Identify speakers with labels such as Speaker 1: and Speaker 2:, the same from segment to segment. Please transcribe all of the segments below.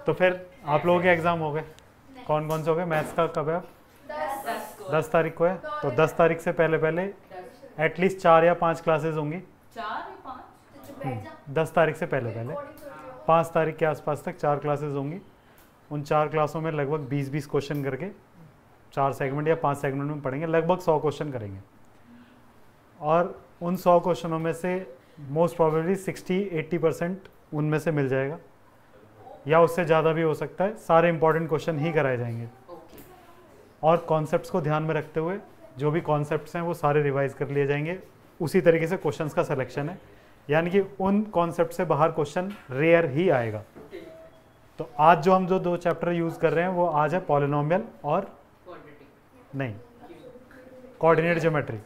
Speaker 1: तो फिर आप लोगों के एग्जाम हो गए, कौन कौन से हो गए? मैथ्स का कब है? 10 तारीख को है। तो 10 तारीख से पहले पहले एटलीस्ट 4 या 5 क्लासेस होंगी। 10 तारीख से पहले पहले 5 तारीख के आसपास तक 4 क्लासेस होंगी। उन 4 क्लासों में लगभग 20-20 क्वेश्चन करके 4 सेगमेंट या 5 सेगमेंट में पढ़ेंगे, लगभग 100 क्वेश्चन करेंगे। और उन 100 क्वेश्चनों में से मोस्ट प्रोबेबली 60-80% उनमें से मिल जाएगा, या उससे ज़्यादा भी हो सकता है। सारे इंपॉर्टेंट क्वेश्चन ही कराए जाएंगे और कॉन्सेप्ट्स को ध्यान में रखते हुए जो भी कॉन्सेप्ट्स हैं वो सारे रिवाइज कर लिए जाएंगे। उसी तरीके से क्वेश्चंस का सिलेक्शन है, यानी कि उन कॉन्सेप्ट से बाहर क्वेश्चन रेयर ही आएगा। तो आज जो हम 2 चैप्टर यूज़ कर रहे हैं वो आज है पॉलिनोमियल और नहीं कोऑर्डिनेट ज्योमेट्री।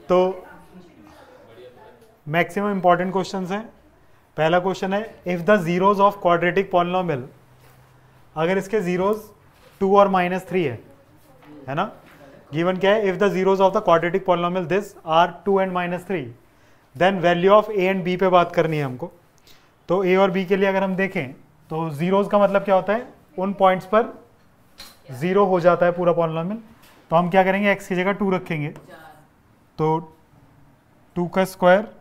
Speaker 1: तो मैक्सिमम इंपॉर्टेंट क्वेश्चंस हैं। पहला क्वेश्चन है, if the zeros of quadratic polynomial, अगर इसके जीरोज 2 और -3 है ना। गिवन क्या है? If the zeros of the quadratic polynomial this are 2 and -3, then value of a and b पे बात करनी है हमको। तो ए और बी के लिए अगर हम देखें तो जीरोज का मतलब क्या होता है? उन पॉइंट्स पर 0 हो जाता है पूरा पॉलिनोमियल। तो हम क्या करेंगे? x की जगह 2 रखेंगे, तो 2 का स्क्वायर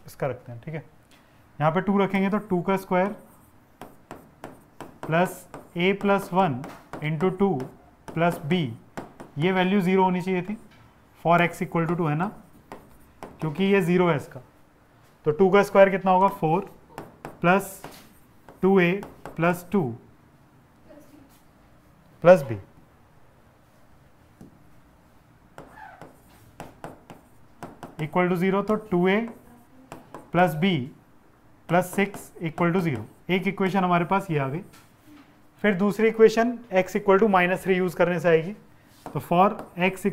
Speaker 1: इसका रखते हैं, ठीक है। यहाँ पे 2 रखेंगे तो 2 का square plus a+1 into 2 plus b, ये वैल्यू 0 होनी चाहिए थी फॉर x = 2, है ना, क्योंकि ये 0 है इसका। तो 2 का स्क्वायर कितना होगा? 4 plus 2a plus 2 plus b equal to 0। तो 2a plus b plus 6 equal to 0। एक इक्वेशन हमारे पास ये आ गई। फिर दूसरी इक्वेशन x = -3 यूज करने से आएगी। तो फॉर x =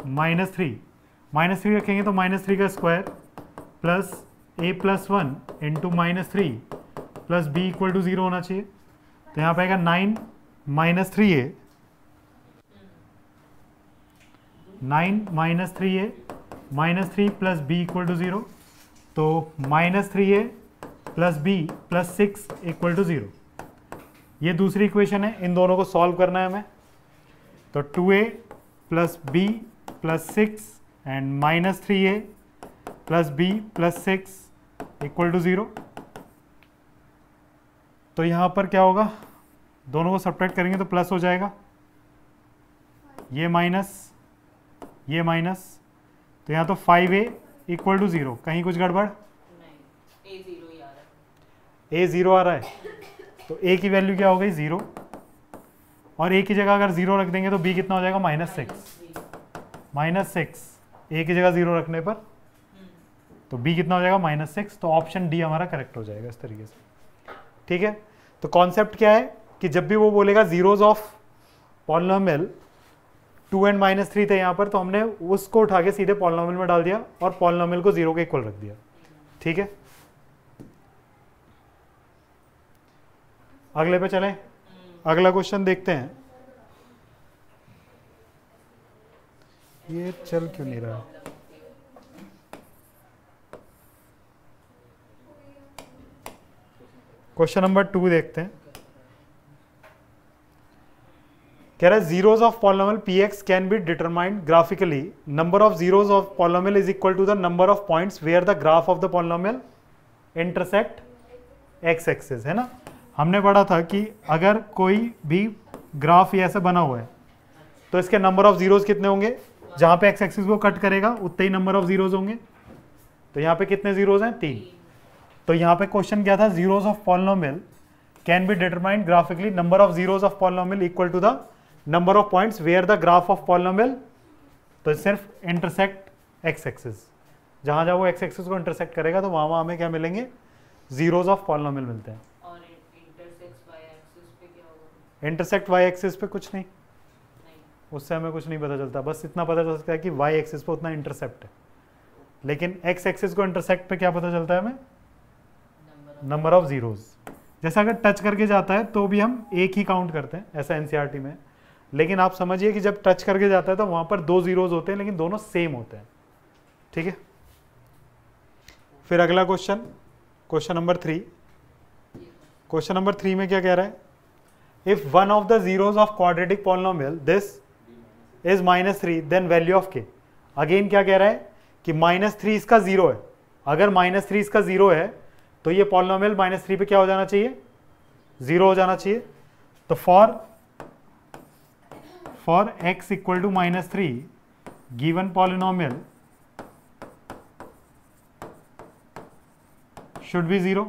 Speaker 1: -3 रखेंगे तो -3 का square plus a+1 into -3 plus b = 0 होना चाहिए। तो यहाँ पे आएगा 9 -3a -3a प्लस b = 0। तो -3a प्लस b प्लस 6 = 0। ये दूसरी इक्वेशन है, इन दोनों को सॉल्व करना है हमें। तो 2a plus b plus 6 and -3a plus b plus 6 = 0। तो यहाँ पर क्या होगा? दोनों को सब्ट्रैक्ट करेंगे तो प्लस हो जाएगा, ये माइनस, ये माइनस। तो यहाँ तो 5a = 0। कहीं कुछ गड़बड़? नहीं, a 0 आ रहा है। तो a की वैल्यू क्या हो गई? 0। और a की जगह अगर 0 रख देंगे तो b कितना हो जाएगा? -6। a की जगह 0 रखने पर तो b कितना हो जाएगा? -6। तो ऑप्शन डी हमारा करेक्ट हो जाएगा इस तरीके से, ठीक है। तो कॉन्सेप्ट क्या है कि जब भी वो बोलेगा जीरोज ऑफ पॉलिनोमियल 2 and -3 थे यहाँ पर, तो हमने उसको उठा के सीधे पॉलिनोमियल में डाल दिया और पॉलिनोमियल को 0 के इक्वल रख दिया, ठीक है। अगले पे चलें, अगला क्वेश्चन देखते हैं। ये चल क्यों नहीं रहा? क्वेश्चन नंबर 2 देखते हैं। कह रहा है zeros of polynomial px can be determined graphically. Number of zeros of polynomial is equal to the number of points where the graph of the polynomial intersect x axis, है ना। हमने पढ़ा था कि अगर कोई भी ग्राफ ये ऐसे बना हुआ है तो इसके नंबर ऑफ जीरोज कितने होंगे? जहां पे x एक्सिस को कट करेगा उतने ही नंबर ऑफ जीरोज होंगे। तो यहाँ पे कितने जीरोज हैं? 3। तो यहाँ पे क्वेश्चन क्या था? Zeros of polynomial can be determined graphically, number of zeros of polynomial equal to the number of points where the graph of polynomial. तो सिर्फ इंटरसेक्ट x एक्सिस, जहां जहां वो x एक्सिस को इंटरसेक्ट करेगा तो वहां वहां हमें क्या मिलेंगे? जीरोज ऑफ पॉलिनोमियल मिलते हैं।
Speaker 2: और इंटरसेक्ट y एक्सिस पे क्या होगा?
Speaker 1: इंटरसेक्ट y एक्सिस पे कुछ नहीं, उससे हमें कुछ नहीं पता चलता। बस इतना पता चल सकता है कि y एक्सिस पे उतना इंटरसेप्ट है, लेकिन x एक्सिस को इंटरसेक्ट पे क्या पता चलता है हमें? Number of zeros. जैसे अगर टच करके जाता है तो भी हम एक ही काउंट करते हैं, ऐसा एनसीईआरटी में। लेकिन आप समझिए कि जब टच करके जाता है तो वहां पर 2 जीरोज होते हैं लेकिन दोनों सेम होते हैं। ठीक है। फिर अगला question, question number 3। Question number 3 में क्या कह रहा है? If one of the zeros of quadratic polynomial this is -3 then value of k. Again क्या कह रहा है कि -3 इसका जीरो है। अगर -3 इसका जीरो है तो ये पॉलिनोमियल -3 पे क्या हो जाना चाहिए? जीरो हो जाना चाहिए। तो for x equal to -3 given polynomial should be zero.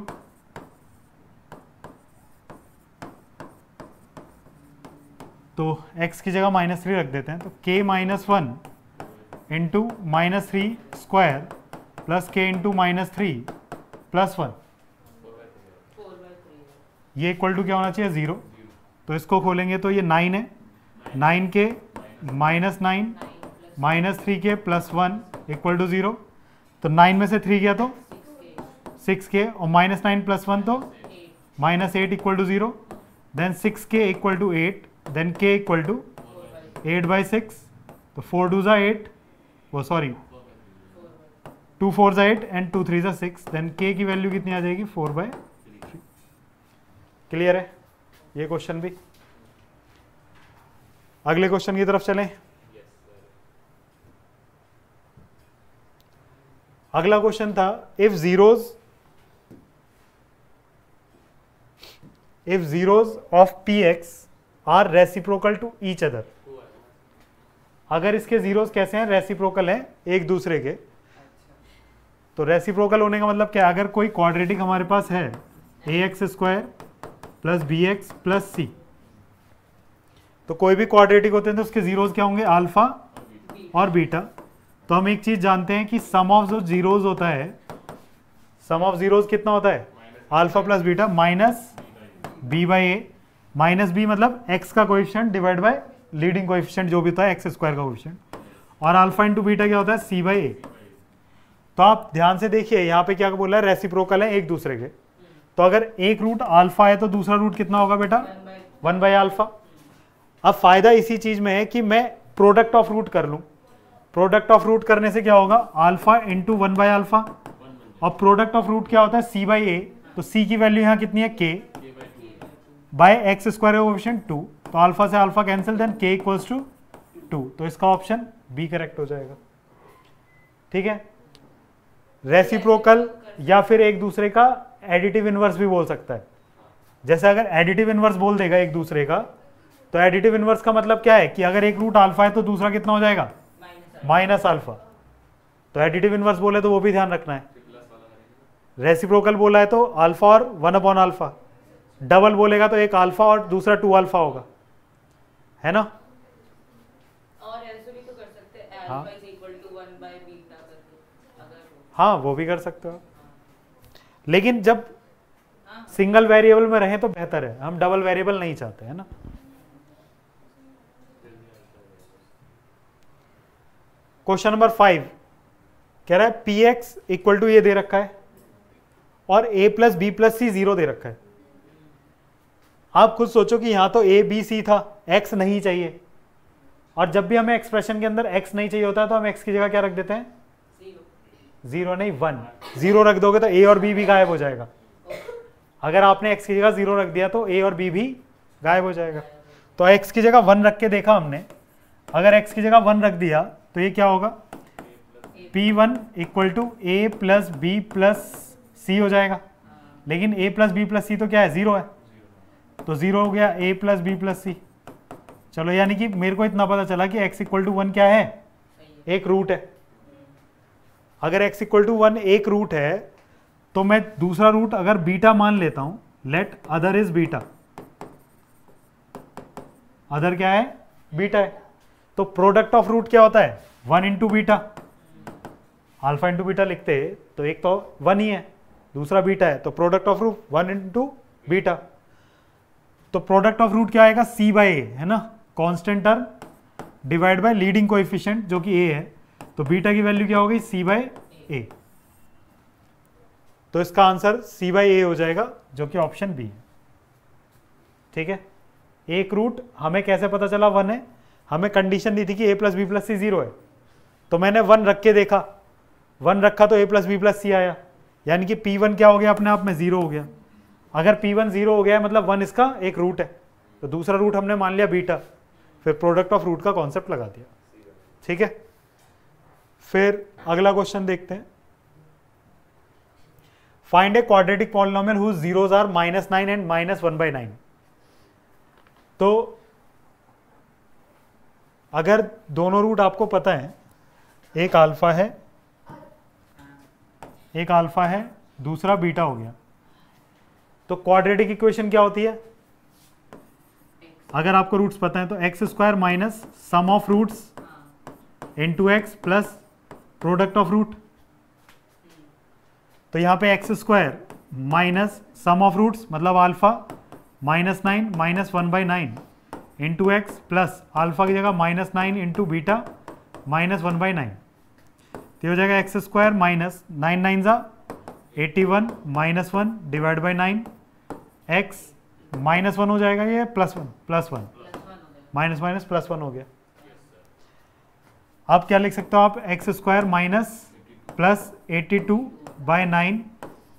Speaker 1: तो x की जगह -3 रख देते हैं। तो k -1 into -3 square plus k into -3 plus 1,
Speaker 2: 4/3
Speaker 1: ये इक्वल टू क्या होना चाहिए? 0। तो इसको खोलेंगे तो ये 9 है, 9 के -9 -3 के प्लस 1 इक्वल टू 0। तो 9 में से 3 गया तो 6k और -9 प्लस 1 तो -8 equal to 0। Then 6k equal to 8, then k equal to 8/6। तो 4 2 8, वो सॉरी 2 4 8 एंड 2 3 6। देन k की वैल्यू कितनी आ जाएगी? 4/3। क्लियर है ये क्वेश्चन भी। अगले क्वेश्चन की तरफ चलें। अगला क्वेश्चन था if zeros of px are reciprocal to each other. अगर इसके जीरोज कैसे हैं? रेसिप्रोकल हैं एक दूसरे के। तो रेसिप्रोकल होने का मतलब क्या है? अगर कोई क्वाड्रेटिक हमारे पास है ax² plus bx plus c, तो कोई भी क्वाड्रेटिक होते हैं तो उसके जीरोज क्या होंगे? अल्फा और बीटा। तो हम एक चीज जानते हैं कि सम ऑफ जो जीरोज होता है, सम ऑफ जीरोज कितना होता है? Alpha plus beta minus b/a। Minus b मतलब x का coefficient divide by leading coefficient जो भी होता है x² का कोएफिशिएंट। और अल्फा इंटू बीटा क्या होता है? c/a। तो आप ध्यान से देखिए यहाँ पे क्या बोला है? रेसिप्रोकल है एक दूसरे के। तो अगर एक रूट अल्फा है तो दूसरा रूट कितना होगा बेटा? 1/α। अब फायदा इसी चीज में है कि मैं प्रोडक्ट ऑफ रूट कर लूं। प्रोडक्ट ऑफ रूट करने से क्या होगा? Alpha into 1/α। और प्रोडक्ट ऑफ रूट क्या होता है? c/a। तो c की वैल्यू यहाँ कितनी है? k by x² coefficient 2। तो अल्फा से alpha cancel, then k equals to 2। तो इसका ऑप्शन बी करेक्ट हो जाएगा। ठीक है। रेसिप्रोकल या फिर एक दूसरे का एडिटिव इनवर्स भी बोल सकता है। जैसे अगर एडिटिव इनवर्स बोल देगा एक दूसरे का, तो एडिटिव इनवर्स का मतलब क्या है कि अगर एक रूट अल्फा है तो दूसरा कितना हो जाएगा? -α। तो एडिटिव इनवर्स बोले तो वो भी ध्यान रखना है। रेसिप्रोकल बोला है तो अल्फा और 1/α। डबल बोलेगा तो एक अल्फा और दूसरा 2α होगा, है ना?
Speaker 2: और ऐसे भी तो कर सकते हैं,
Speaker 1: हाँ।
Speaker 2: अल्फा इज इक्वल टू 1/बीटा करके, अगर
Speaker 1: हाँ वो भी कर सकते हो, लेकिन जब
Speaker 2: हाँ।
Speaker 1: सिंगल वेरिएबल में रहें तो बेहतर है। हम डबल वेरिएबल नहीं चाहते, है ना? क्वेश्चन नंबर 5 कह रहा है px इक्वल टू ये दे रखा है और a प्लस बी प्लस सी 0 दे रखा है। आप खुद सोचो कि यहां तो a b c था, x नहीं चाहिए। और जब भी हमें एक्सप्रेशन के अंदर x नहीं चाहिए होता है तो हम x की जगह क्या रख देते हैं? 0 नहीं 1। 0 रख दोगे तो a और b भी गायब हो जाएगा। अगर आपने x की जगह 0 रख दिया तो a और b भी गायब हो जाएगा। तो x की जगह 1 रख के देखा हमने। अगर x की जगह 1 रख दिया तो ये क्या होगा? p1 equal to a plus b plus c हो जाएगा। लेकिन a plus b plus c तो क्या है? 0 है। तो 0 हो गया a प्लस बी प्लस सी। चलो यानी कि मेरे को इतना पता चला कि x इक्वल टू 1 क्या है? एक रूट है। अगर x इक्वल टू 1 एक रूट है तो मैं दूसरा रूट अगर बीटा मान लेता हूं, let other is beta. Other क्या है? बीटा है। तो प्रोडक्ट ऑफ रूट क्या होता है? 1 into beta. Alpha into beta लिखते तो एक तो 1 ही है, दूसरा बीटा है, तो product of root 1 into beta. तो प्रोडक्ट ऑफ रूट क्या आएगा? c/a, है ना? Constant term divide by leading coefficient जो कि a है। तो बीटा की वैल्यू क्या हो गई? c/a। तो इसका आंसर c/a हो जाएगा जो कि ऑप्शन बी है। ठीक है। एक रूट हमें कैसे पता चला 1 है? हमें कंडीशन दी थी कि a प्लस बी प्लस सी 0 है, तो मैंने 1 रख के देखा 1 रखा तो a प्लस बी प्लस सी आया, यानी कि P1 क्या हो गया अपने आप में 0 हो गया। अगर P1 0 हो गया है मतलब 1 इसका एक रूट है, तो दूसरा रूट हमने मान लिया बीटा, फिर प्रोडक्ट ऑफ रूट का कॉन्सेप्ट लगा दिया। ठीक है, फिर अगला क्वेश्चन देखते हैं। Find a quadratic polynomial whose zeros are -9 and -1/9। तो अगर दोनों रूट आपको पता है, एक अल्फा है दूसरा बीटा हो गया, तो क्वाड्रेटिक इक्वेशन क्या होती है? अगर आपको रूट्स पता है तो x² minus sum of roots into x plus product of root. तो यहाँ पे x² minus sum of roots मतलब alpha -9 -1/9 into x plus alpha की जगह -9 इंटू बीटा -1/9, तो हो जाएगा x² माइनस 9 9 ज़ा 81 -1 डिवाइड बाई 9 x -1 हो जाएगा, ये +1 माइनस माइनस +1 हो गया। अब क्या लिख सकते हो आप? x² minus plus 82/9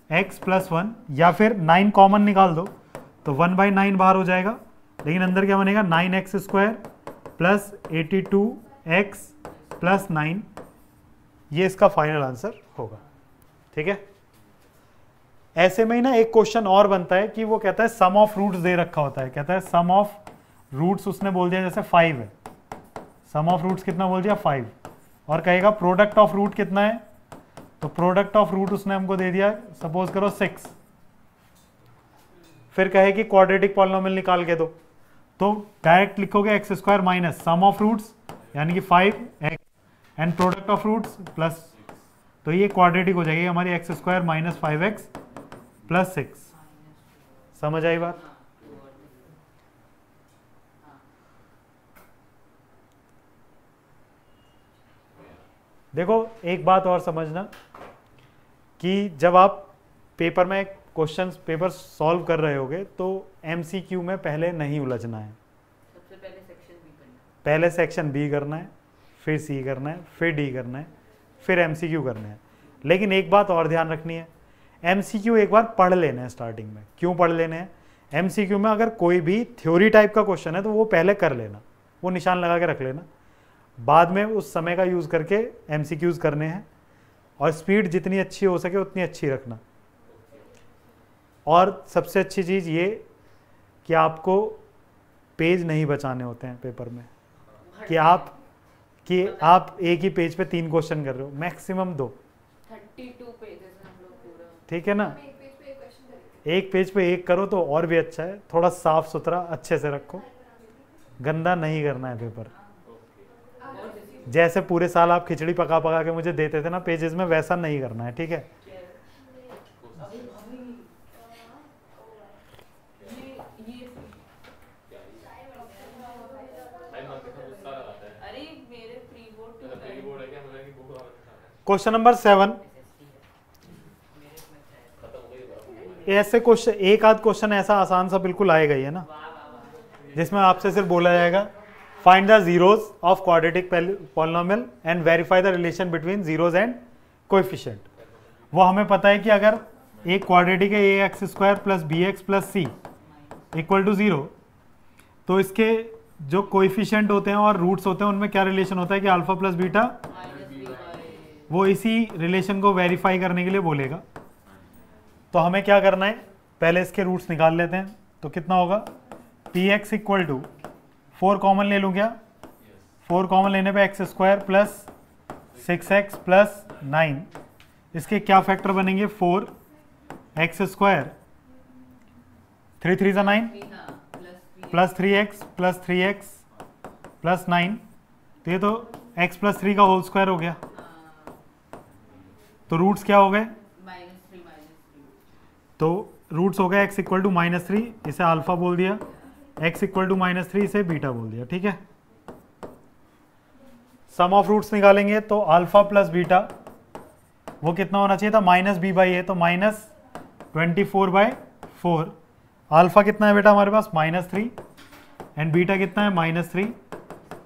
Speaker 1: x plus 1, या फिर 9 कॉमन निकाल दो तो 1/9 बाहर हो जाएगा, लेकिन अंदर क्या बनेगा 9x² प्लस 82x प्लस 9, ये इसका फाइनल आंसर होगा। ठीक है, ऐसे में ही ना एक क्वेश्चन और बनता है कि वो कहता है सम ऑफ रूट्स दे रखा होता है, कहता है सम ऑफ रूट्स उसने बोल दिया जैसे 5 है, सम ऑफ रूट्स कितना बोल दिया 5, और कहेगा प्रोडक्ट ऑफ रूट कितना है, तो प्रोडक्ट ऑफ रूट उसने हमको दे दिया सपोज करो 6, फिर कहे कि क्वाड्रेटिक पॉलिनोमियल निकाल के दो, तो डायरेक्ट लिखोगे x² minus sum of roots यानी कि 5x and product of roots plus, तो ये क्वाड्रेटिक हो जाएगी हमारी x² माइनस 5x प्लस 6। समझ आई बात? देखो एक बात और समझना कि जब आप पेपर में क्वेश्चंस पेपर सॉल्व कर रहे होगे तो MCQ में पहले नहीं उलझना है,
Speaker 2: सबसे पहले सेक्शन बी करना है,
Speaker 1: पहले सेक्शन बी करना है, फिर सी करना है, फिर डी करना है, फिर MCQ करना है। लेकिन एक बात और ध्यान रखनी है, MCQ एक बार पढ़ लेना है स्टार्टिंग में। क्यों पढ़ लेने हैं? MCQ में अगर कोई भी थ्योरी टाइप का क्वेश्चन है तो वो पहले कर लेना, वो निशान लगा के रख लेना, बाद में उस समय का यूज़ करके MCQs करने हैं, और स्पीड जितनी अच्छी हो सके उतनी अच्छी रखना। और सबसे अच्छी चीज़ ये कि आपको पेज नहीं बचाने होते हैं पेपर में, कि आप एक ही पेज पे 3 क्वेश्चन कर रहे हो, मैक्सिमम 2,
Speaker 2: 32 पेजेस हम लोग पूरा।
Speaker 1: ठीक है ना? एक पेज पे एक करो तो और भी अच्छा है, थोड़ा साफ सुथरा अच्छे से रखो, गंदा नहीं करना है पेपर। जैसे पूरे साल आप खिचड़ी पका पका के मुझे देते थे ना पेजेस में, वैसा नहीं करना है, ठीक है? क्वेश्चन नंबर 7, ऐसे क्वेश्चन एक आध क्वेश्चन ऐसा आसान सा बिल्कुल आएगा ही है ना, जिसमें आपसे सिर्फ बोला जाएगा find the zeros of quadratic polynomial and verify the relation between zeros and coefficient. वो हमें पता है कि अगर एक क्वाड्रेटिक है ax² plus bx plus c equal to 0, तो इसके जो कोएफिशिएंट होते हैं और रूट्स होते हैं उनमें क्या रिलेशन होता है कि अल्फा प्लस बीटा, वो इसी रिलेशन को वेरीफाई करने के लिए बोलेगा। तो हमें क्या करना है, पहले इसके रूट्स निकाल लेते हैं। तो कितना होगा px इक्वल टू 4 कॉमन ले लूँ क्या? 4 कॉमन लेने पे x² प्लस 6x प्लस 9, इसके क्या फैक्टर बनेंगे 4 x² 3 3 9 plus 3x plus 3x plus 9, तो ये तो x प्लस 3 का होल स्क्वायर हो गया। तो रूट्स क्या हो गए?
Speaker 2: -3
Speaker 1: तो रूट्स हो गए x इक्वल टू -3, इसे अल्फा बोल दिया, x इक्वल टू -3 इसे बीटा बोल दिया। ठीक है, सम ऑफ रूट्स निकालेंगे तो अल्फा प्लस बीटा वो कितना होना चाहिए था -b/a, तो -24/4। अल्फा कितना है बेटा हमारे पास -3 एंड बीटा कितना है -3,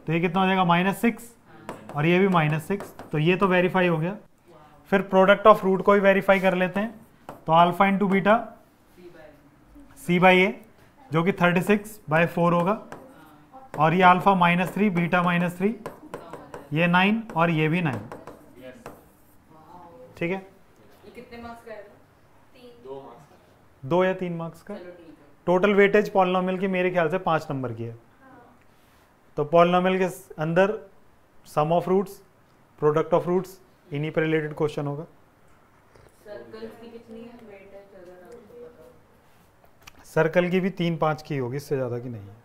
Speaker 1: तो ये कितना हो जाएगा -6 और ये भी -6, तो ये तो वेरीफाई हो गया। फिर प्रोडक्ट ऑफ रूट को भी वेरीफाई कर लेते हैं, तो alpha into beta c by a जो कि 36/4 होगा, और ये अल्फा -3 बीटा -3 ये 9 और ये भी 9। ठीक है,
Speaker 2: ये कितने मार्क्स का है?
Speaker 1: 2 या 3 मार्क्स का।
Speaker 2: चलो ठीक है।
Speaker 1: टोटल वेटेज पॉलिनोमियल की मेरे ख्याल से 5 नंबर की है। तो पॉलिनोमियल के अंदर sum of roots, product of roots, इन्हीं पर रिलेटेड क्वेश्चन होगा।
Speaker 2: सर्कल्स की कितनी है वेटेज अगर आपको पता हो?
Speaker 1: सर्कल की भी 3-5 की होगी, इससे ज़्यादा की नहीं है।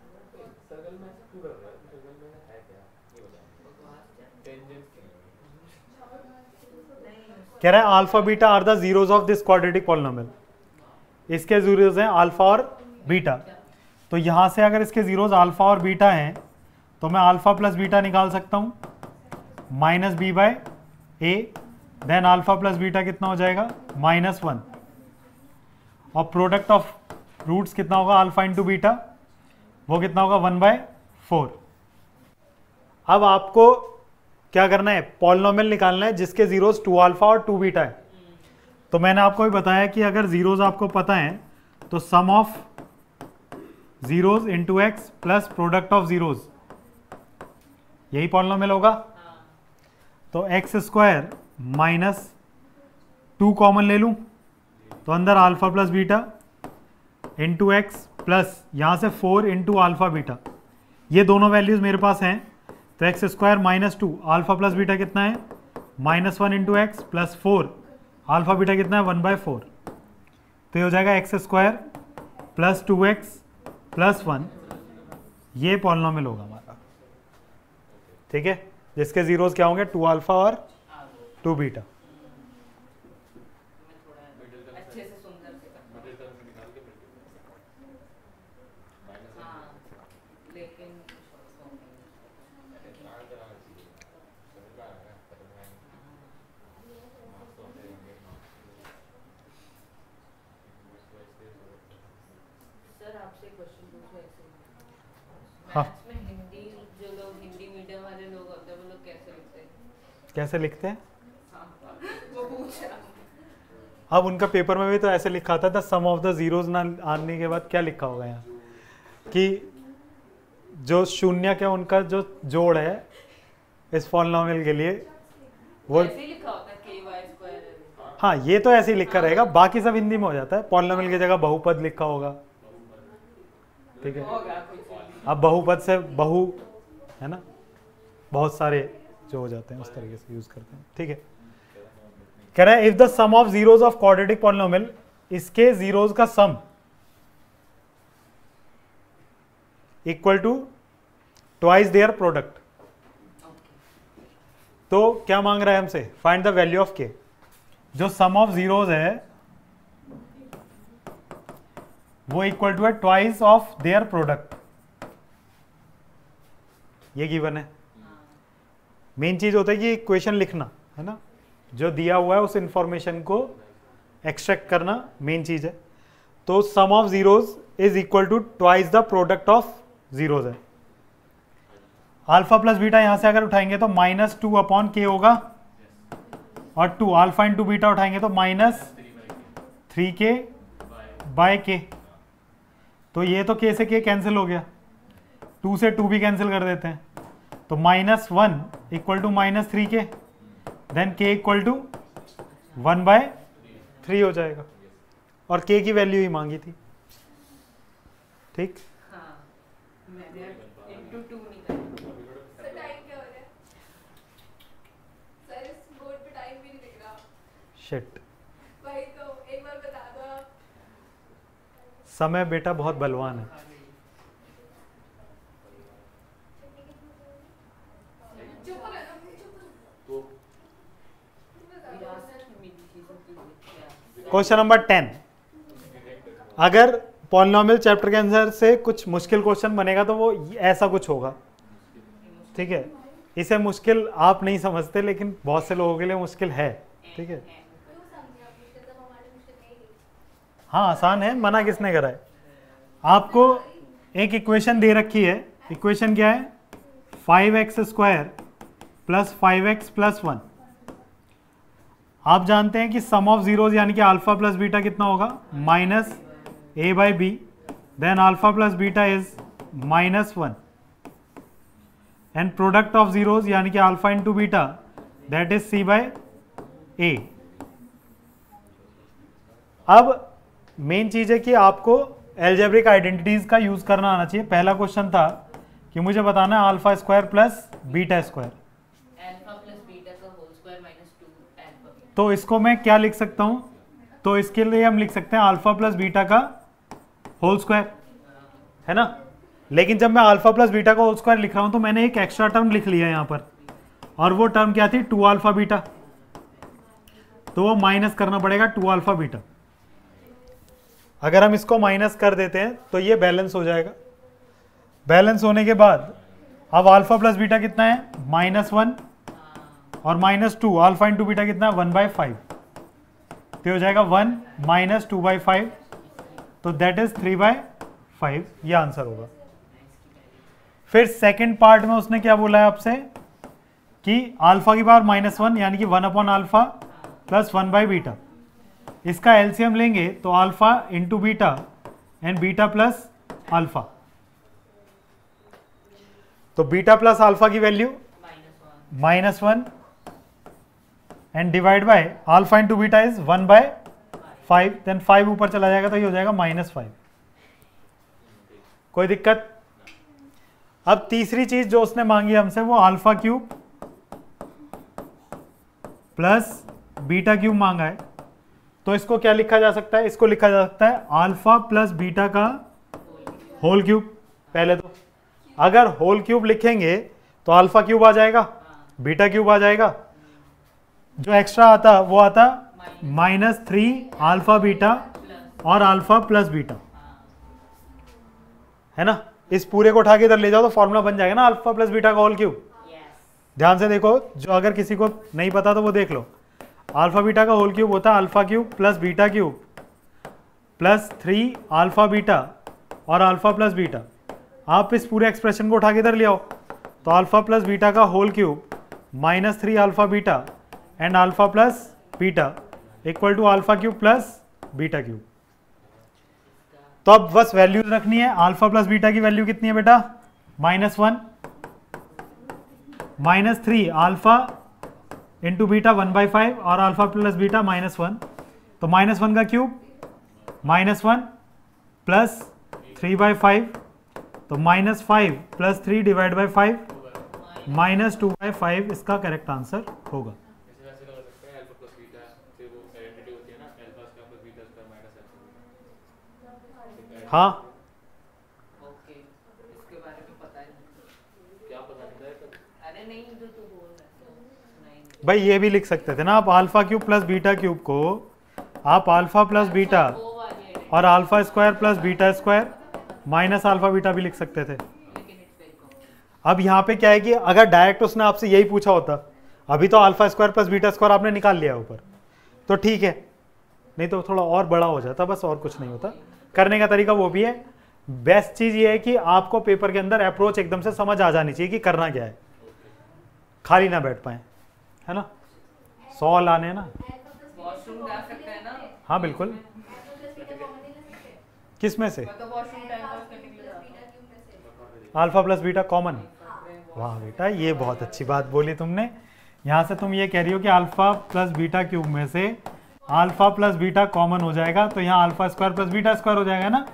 Speaker 1: कह रहा है alpha beta are the zeros of this quadratic polynomial, इसके जीरोज हैं अल्फा और बीटा। तो यहाँ से अगर इसके जीरोज अल्फा और बीटा हैं तो मैं अल्फा प्लस बीटा निकाल सकता हूँ -b/a, then alpha plus beta कितना हो जाएगा -1, और प्रोडक्ट ऑफ रूट्स कितना होगा अल्फा इंटू बीटा, वो कितना होगा 1/4। अब आपको क्या करना है, पॉलिनोमियल निकालना है जिसके जीरोज 2 अल्फा और 2 बीटा है। तो मैंने आपको भी बताया कि अगर जीरोज आपको पता है तो sum of zeros into x plus product of zeros, यही पॉलिनोमियल होगा। तो x² -2 कॉमन ले लूं तो अंदर alpha plus beta into x plus यहाँ से 4 इंटू अल्फा बीटा, ये दोनों वैल्यूज मेरे पास हैं। तो x² -2 अल्फा प्लस बीटा कितना है -1 into x plus 4 alpha beta कितना है 1/4। तो ये हो जाएगा x² प्लस 2x प्लस 1, ये पॉलिनोमियल होगा हमारा। ठीक है, जिसके जीरोज क्या होंगे 2 अल्फा और 2 बीटा।
Speaker 2: अच्छे से सुंदर से हाँ, लेकिन सर आपसे क्वेश्चन पूछो ऐसे।
Speaker 1: हाँ।
Speaker 2: मैथ्स में हिंदी, जो लोग हिंदी मीडियम वाले लोग होते हैं वो लोग कैसे लिखते हैं?
Speaker 1: कैसे लिखते हैं?
Speaker 2: हाँ, वो पूछ रहा हूँ।
Speaker 1: अब उनका पेपर में भी तो ऐसे लिखा था सम ऑफ द जीरोज ना आने के बाद क्या लिखा होगा यहाँ कि जो शून्य क्या उनका जो जोड़ है इस पॉलिनोमियल के लिए वो
Speaker 2: ऐसे ही लिखा होता है ky²।
Speaker 1: हाँ, ये तो ऐसे ही लिखा रहेगा, बाकी सब हिंदी में हो जाता है। पॉलिनोमियल की जगह बहुपद लिखा होगा। ठीक है,
Speaker 2: होगा कुछ भी।
Speaker 1: अब बहुपद से बहु है ना, बहुत सारे जो हो जाते हैं उस तरीके से यूज करते हैं। ठीक है, कह रहा है if the sum of zeros of quadratic polynomial, इसके जीरोज का sum equal to twice their product. तो क्या मांग रहा है हमसे, फाइंड द वैल्यू ऑफ के। जो सम ऑफ जीरोज है वो इक्वल टू है ट्वाइस ऑफ देयर प्रोडक्ट, ये गिवन है। मेन चीज होता है कि इक्वेशन लिखना है ना, जो दिया हुआ है उस इंफॉर्मेशन को एक्सट्रैक्ट करना मेन चीज है। तो sum of zeros is equal to twice the product of zeros है। अल्फा प्लस बीटा यहां से अगर उठाएंगे तो -2/k होगा, और 2 अल्फा इंटू बीटा उठाएंगे तो -3k/k। तो ये तो k से k कैंसिल हो गया, 2 से 2 भी कैंसिल कर देते हैं, तो -1 equal to -3k, then k equal to 1/3 हो जाएगा, और k की वैल्यू ही मांगी थी। ठीक,
Speaker 2: हाँ, मैंने into 2 निकाला।
Speaker 3: सर टाइम क्या हो रहा है? सर इस बोर्ड पे टाइम भी नहीं दिख रहा।
Speaker 1: शिट,
Speaker 3: वही तो एक बार बता दो आप।
Speaker 1: समय बेटा बहुत बलवान है।
Speaker 3: चुप हो जाना, चुप हो।
Speaker 2: विरासत में मिली चीजों की व्याख्या।
Speaker 1: क्वेश्चन नंबर 10, अगर पॉलिनोमियल चैप्टर के आंसर से कुछ मुश्किल क्वेश्चन बनेगा तो वो ऐसा कुछ होगा। ठीक है, इसे मुश्किल आप नहीं समझते लेकिन बहुत से लोगों के लिए मुश्किल है। ठीक है,
Speaker 3: क्यों समझे आप मुश्किल, तब हमारे मुश्किल नहीं थी।
Speaker 1: हाँ आसान है, मना किसने करा है। आपको एक इक्वेशन दे रखी है, इक्वेशन क्या है 5x² + 5x + 1। आप जानते हैं कि सम ऑफ जीरोज यानी कि अल्फा प्लस बीटा कितना होगा, minus a by b, then alpha plus beta is -1 and product of zeros यानी कि alpha into beta that is c by a. अब मेन चीज है कि आपको एल्जेब्रिक आइडेंटिटीज का यूज करना आना चाहिए। पहला क्वेश्चन था कि मुझे बताना है alpha square plus beta square,
Speaker 2: alpha plus beta का होल स्क्वायर माइनस 2 अल्फा।
Speaker 1: तो इसको मैं क्या लिख सकता हूं, तो इसके लिए हम लिख सकते हैं अल्फा प्लस बीटा का होल स्क्वायर, है ना। लेकिन जब मैं अल्फा प्लस बीटा का होल स्क्वायर लिख रहा हूं तो मैंने एक एक्स्ट्रा टर्म लिख लिया यहां पर, और वो टर्म क्या थी, 2 अल्फा बीटा, तो वो माइनस करना पड़ेगा 2 अल्फा बीटा। अगर हम इसको माइनस कर देते हैं तो ये बैलेंस हो जाएगा। बैलेंस होने के बाद अब अल्फा प्लस बीटा कितना है, -1 और -2, अल्फा इंटू बीटा कितना है, 1/5, तो हो जाएगा 1 - 2/5, तो दैट इज 3/5, ये आंसर होगा। फिर सेकंड पार्ट में उसने क्या बोला है आपसे कि अल्फा की पावर -1 यानी कि 1/α प्लस 1/बीटा, इसका एलसीएम लेंगे तो alpha into beta and beta plus alpha, तो बीटा प्लस अल्फा की value -1 and divide by alpha into beta is 1/5, then 5 ऊपर चला जाएगा तो ये हो जाएगा -5। कोई दिक्कत। अब तीसरी चीज जो उसने मांगी हमसे वो alpha cube plus beta cube मांगा है, तो इसको क्या लिखा जा सकता है, इसको लिखा जा सकता है अल्फा प्लस बीटा का होल क्यूब। पहले तो अगर होल क्यूब लिखेंगे तो अल्फा क्यूब आ जाएगा, बीटा क्यूब आ जाएगा, जो एक्स्ट्रा आता वो आता -3 अल्फा बीटा और अल्फा प्लस बीटा, है ना। इस पूरे को उठा के इधर ले जाओ तो फॉर्मूला बन जाएगा ना अल्फा प्लस बीटा का होल क्यूब। ध्यान से देखो, जो अगर किसी को नहीं पता तो वो देख लो। अल्फा बीटा का होल क्यूब होता है alpha cube plus beta cube plus 3 alpha beta और अल्फा प्लस बीटा। आप इस पूरे एक्सप्रेशन को उठा के इधर ले आओ तो अल्फा प्लस बीटा का whole cube -3 alpha beta and alpha plus beta equal to alpha cube plus beta cube. तो अब बस वैल्यूज रखनी है। अल्फा प्लस बीटा की वैल्यू कितनी है बेटा, -1, -3 अल्फा इंटू बीटा 1/5 और अल्फा प्लस बीटा -1, तो -1 का क्यूब -1 प्लस 3/5, तो -5 प्लस 3 डिवाइड बाई 5 -2/5 इसका करेक्ट आंसर होगा। हाँ
Speaker 2: ओके, इसके बारे में पता नहीं। क्या पता नहीं? अरे नहीं, जो तू बोल रहा है सुनाई नहीं।
Speaker 1: भाई ये भी लिख सकते थे ना आप, alpha cube plus beta cube को आप अल्फा प्लस बीटा और alpha square plus beta square minus alpha beta भी लिख सकते थे। अब यहाँ पे क्या है कि अगर डायरेक्ट उसने आपसे यही पूछा होता, अभी तो alpha square plus beta square आपने निकाल लिया ऊपर, तो ठीक है, नहीं तो थोड़ा और बड़ा हो जाता, बस और कुछ नहीं होता। करने का तरीका वो भी है। बेस्ट चीज ये है कि आपको पेपर के अंदर अप्रोच एकदम से समझ आ जानी चाहिए कि करना क्या है, खाली ना बैठ पाए, है ना। 100 लाने ना।
Speaker 2: वॉशरूम जा सकते हैं ना?
Speaker 1: हाँ बिल्कुल। किस में से?
Speaker 2: मतलब वॉशरूम टाइम पास करने के लिए
Speaker 1: अल्फा प्लस बीटा कॉमन। वाह बेटा, ये बहुत अच्छी बात बोली तुमने। यहाँ से तुम ये कह रही हो कि अल्फा प्लस बीटा क्यूब में से अल्फा प्लस बीटा कॉमन हो जाएगा, तो यहाँ alpha square plus beta square हो जाएगा ना।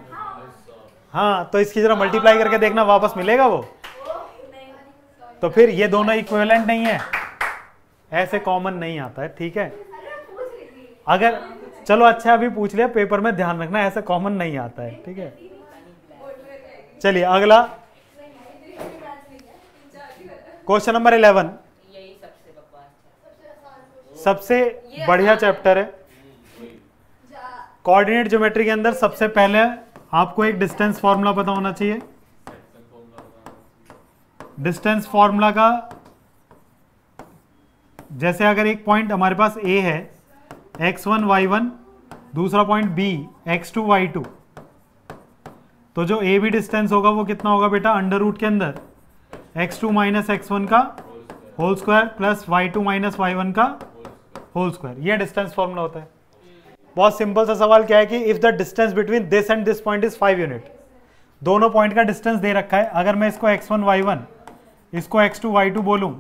Speaker 1: हाँ, तो इसकी जरा मल्टीप्लाई करके देखना, वापस मिलेगा वो। तो फिर ये दोनों इक्विवेलेंट नहीं है, ऐसे कॉमन नहीं आता है, ठीक है। अगर चलो अच्छा अभी पूछ लिया, पेपर में ध्यान रखना ऐसे कॉमन नहीं आता है, ठीक है। चलिए अगला क्वेश्चन नंबर 11।
Speaker 2: यही सबसे बकवास है,
Speaker 1: सबसे बढ़िया चैप्टर है। कोऑर्डिनेट ज्योमेट्री के अंदर सबसे पहले आपको एक डिस्टेंस फॉर्मूला पता होना चाहिए। डिस्टेंस फॉर्मूला का, जैसे अगर एक पॉइंट हमारे पास A है x1 y1, दूसरा पॉइंट B x2 y2, तो जो A B डिस्टेंस होगा वो कितना होगा बेटा, अंडर रूट के अंदर x2 माइनस x1 का whole square plus y2 minus y1 का होल स्क्वायर, ये डिस्टेंस फॉर्मूला होता है। बहुत सिंपल सा सवाल क्या है कि if the distance between this and this point is 5 unit, दोनों पॉइंट का डिस्टेंस दे रखा है, अगर मैं इसको x1 y1 इसको x2 y2 बोलूं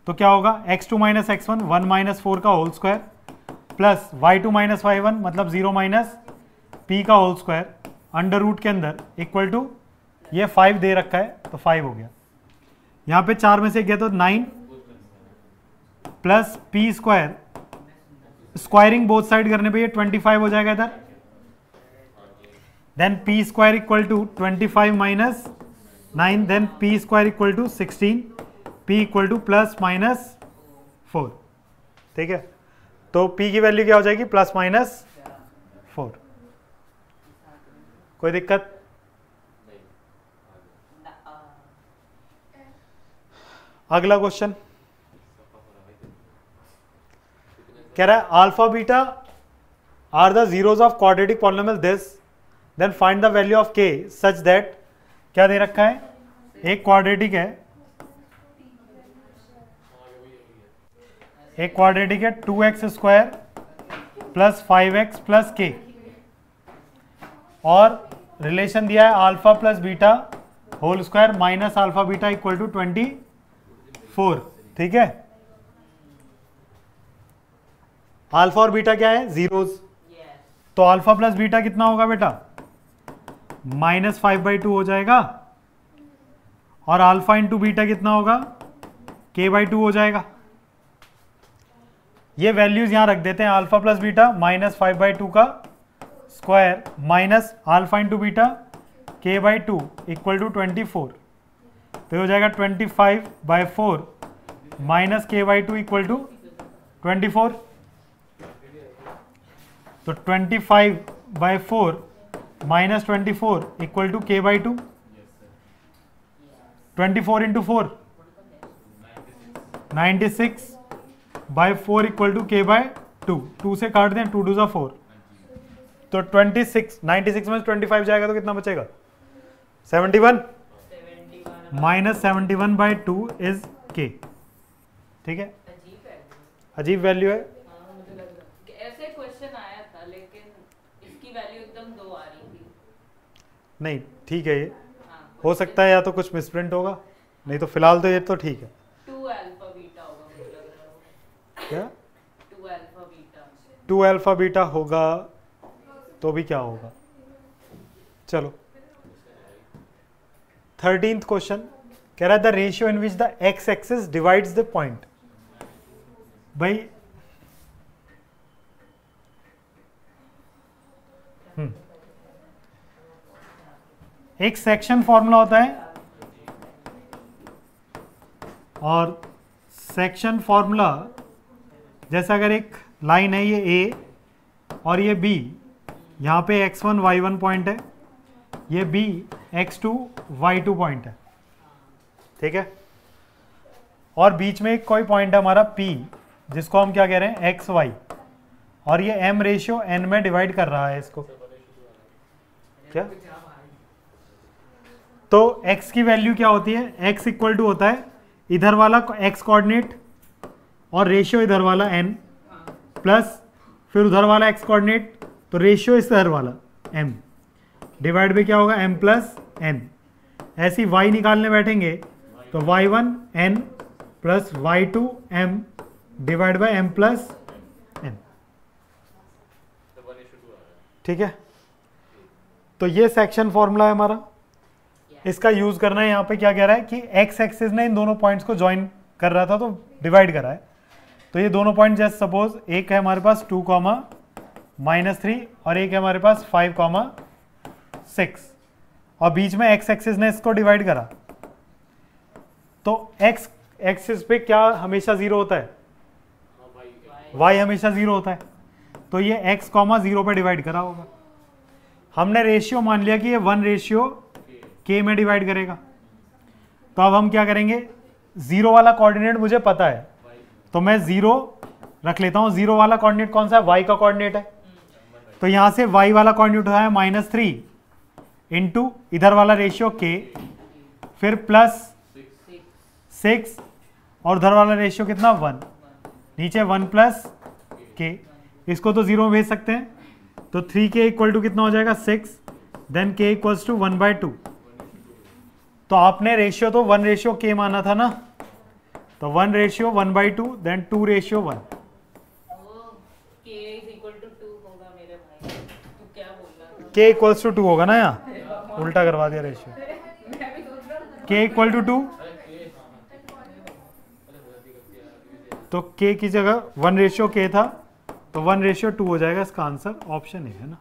Speaker 1: तो क्या होगा, x2 माइनस x1 1 माइनस 4 का whole square plus y2 minus y1 मतलब 0 माइनस p का होल स्क्वायर अंडर रूट के अंदर इक्वल टू ये 5 दे रखा है तो 5 हो गया। यहाँ पे 4 में से गया तो 9 plus p square, squaring both side करने पे ये 25 हो जाएगा इधर, then p square equal to 25 minus 9, then p square equal to 16, p equal to plus minus 4। ठीक है, तो p की वैल्यू क्या हो जाएगी, प्लस माइनस 4। कोई दिक्कत? अगला क्वेश्चन कह रहा है alpha beta are the zeros of quadratic polynomial this, then find the value of k such that, क्या दे रखा है, एक क्वाड्रेटिक है, एक क्वाड्रेटिक है 2x square plus 5x plus k, और रिलेशन दिया है alpha plus beta whole square minus alpha beta equal to 24। ठीक है, अल्फा और बीटा क्या है, जीरोज, तो अल्फा प्लस बीटा कितना होगा बेटा, -5/2 हो जाएगा, और अल्फा इंटू बीटा कितना होगा, k/2 हो जाएगा। ये वैल्यूज यहां रख देते हैं, अल्फा प्लस बीटा -5/2 का square minus alpha into beta k/2 equal to 24, तो हो जाएगा 25/4 माइनस k/2 इक्वल टू 24, तो 25/4 minus 24 equal to k/2, 24 into 4 96/4 equal to k/2, 2 से काट दें, 2 2 ज़ा 4, तो 96 में 25 जाएगा तो कितना बचेगा, 71 माइनस 71/2 इज k। ठीक है, अजीब वैल्यू है,
Speaker 2: ऐसे क्वेश्चन आया था लेकिन इसकी वैल्यू एकदम 2 आ रही थी।
Speaker 1: नहीं ठीक है, ये हो सकता है या तो कुछ मिसप्रिंट होगा, नहीं तो फिलहाल तो ये तो ठीक है।
Speaker 2: 2 अल्फा बीटा होगा मुझे लग रहा है।
Speaker 1: क्या
Speaker 2: 2 अल्फा बीटा,
Speaker 1: 2 अल्फा बीटा होगा तो भी क्या होगा। चलो 13th क्वेश्चन कह रहा है the ratio in which the x axis divides the point. भाई एक सेक्शन फॉर्मूला होता है, और सेक्शन फॉर्मूला जैसे अगर एक लाइन है ये A और ये B, यहाँ पे x1 y1 पॉइंट है, ये B x2 y2 पॉइंट है। ठीक है, और बीच में एक कोई पॉइंट है हमारा P, जिसको हम क्या कह रहे हैं एक्स वाई, और ये m रेशियो n में डिवाइड कर रहा है इसको। क्या तो x की वैल्यू क्या होती है, x इक्वल टू होता है इधर वाला x कोऑर्डिनेट और रेशियो इधर वाला n, प्लस फिर उधर वाला x कोऑर्डिनेट तो रेशियो इधर वाला m, डिवाइड में क्या होगा m प्लस n। ऐसी y निकालने बैठेंगे तो y1 n plus y2 m divide by m plus n। ठीक है, तो ये सेक्शन फॉर्मूला है हमारा, इसका यूज करना है। यहाँ पे क्या कह रहा है कि x एक्सिस ने इन दोनों पॉइंट्स को ज्वाइन कर रहा था तो डिवाइड करा है, तो ये दोनों पॉइंट जैसे सपोज एक है हमारे पास 2,-3 और एक है हमारे पास 5,6, और बीच में x एक्सिस ने इसको डिवाइड करा, तो x एक्सिस पे क्या हमेशा 0 होता है, y हमेशा 0 होता है, तो ये x, 0 पे डिवाइड करा होगा। हमने रेशियो मान लिया कि ये 1 रेशियो k में डिवाइड करेगा, तो अब हम क्या करेंगे, 0 वाला कोऑर्डिनेट मुझे पता है तो मैं 0 रख लेता हूँ। 0 वाला कोऑर्डिनेट कौन सा है, y का कोऑर्डिनेट है, तो यहाँ से y वाला कोऑर्डिनेट होता है -3 इंटू इधर वाला रेशियो k, फिर +6 और उधर वाला रेशियो कितना 1, नीचे 1 + k, इसको तो 0 में भेज सकते हैं, तो 3k इक्वल टू कितना हो जाएगा 6, देन k इक्वल्स टू 1/2। तो आपने रेशियो तो 1:k माना था ना, तो 1:1/2 then 2:1।
Speaker 2: k is equal to 2 होगा मेरे भाई, तू क्या बोल रहा था?
Speaker 1: k इक्वल्स टू 2 होगा ना, यहाँ उल्टा करवा दिया रेशियो।
Speaker 3: मैं भी सोच रहा हूँ
Speaker 1: k इक्वल टू 2, तो k की जगह 1:k था, तो 1:2 हो जाएगा। इसका आंसर ऑप्शन है ना।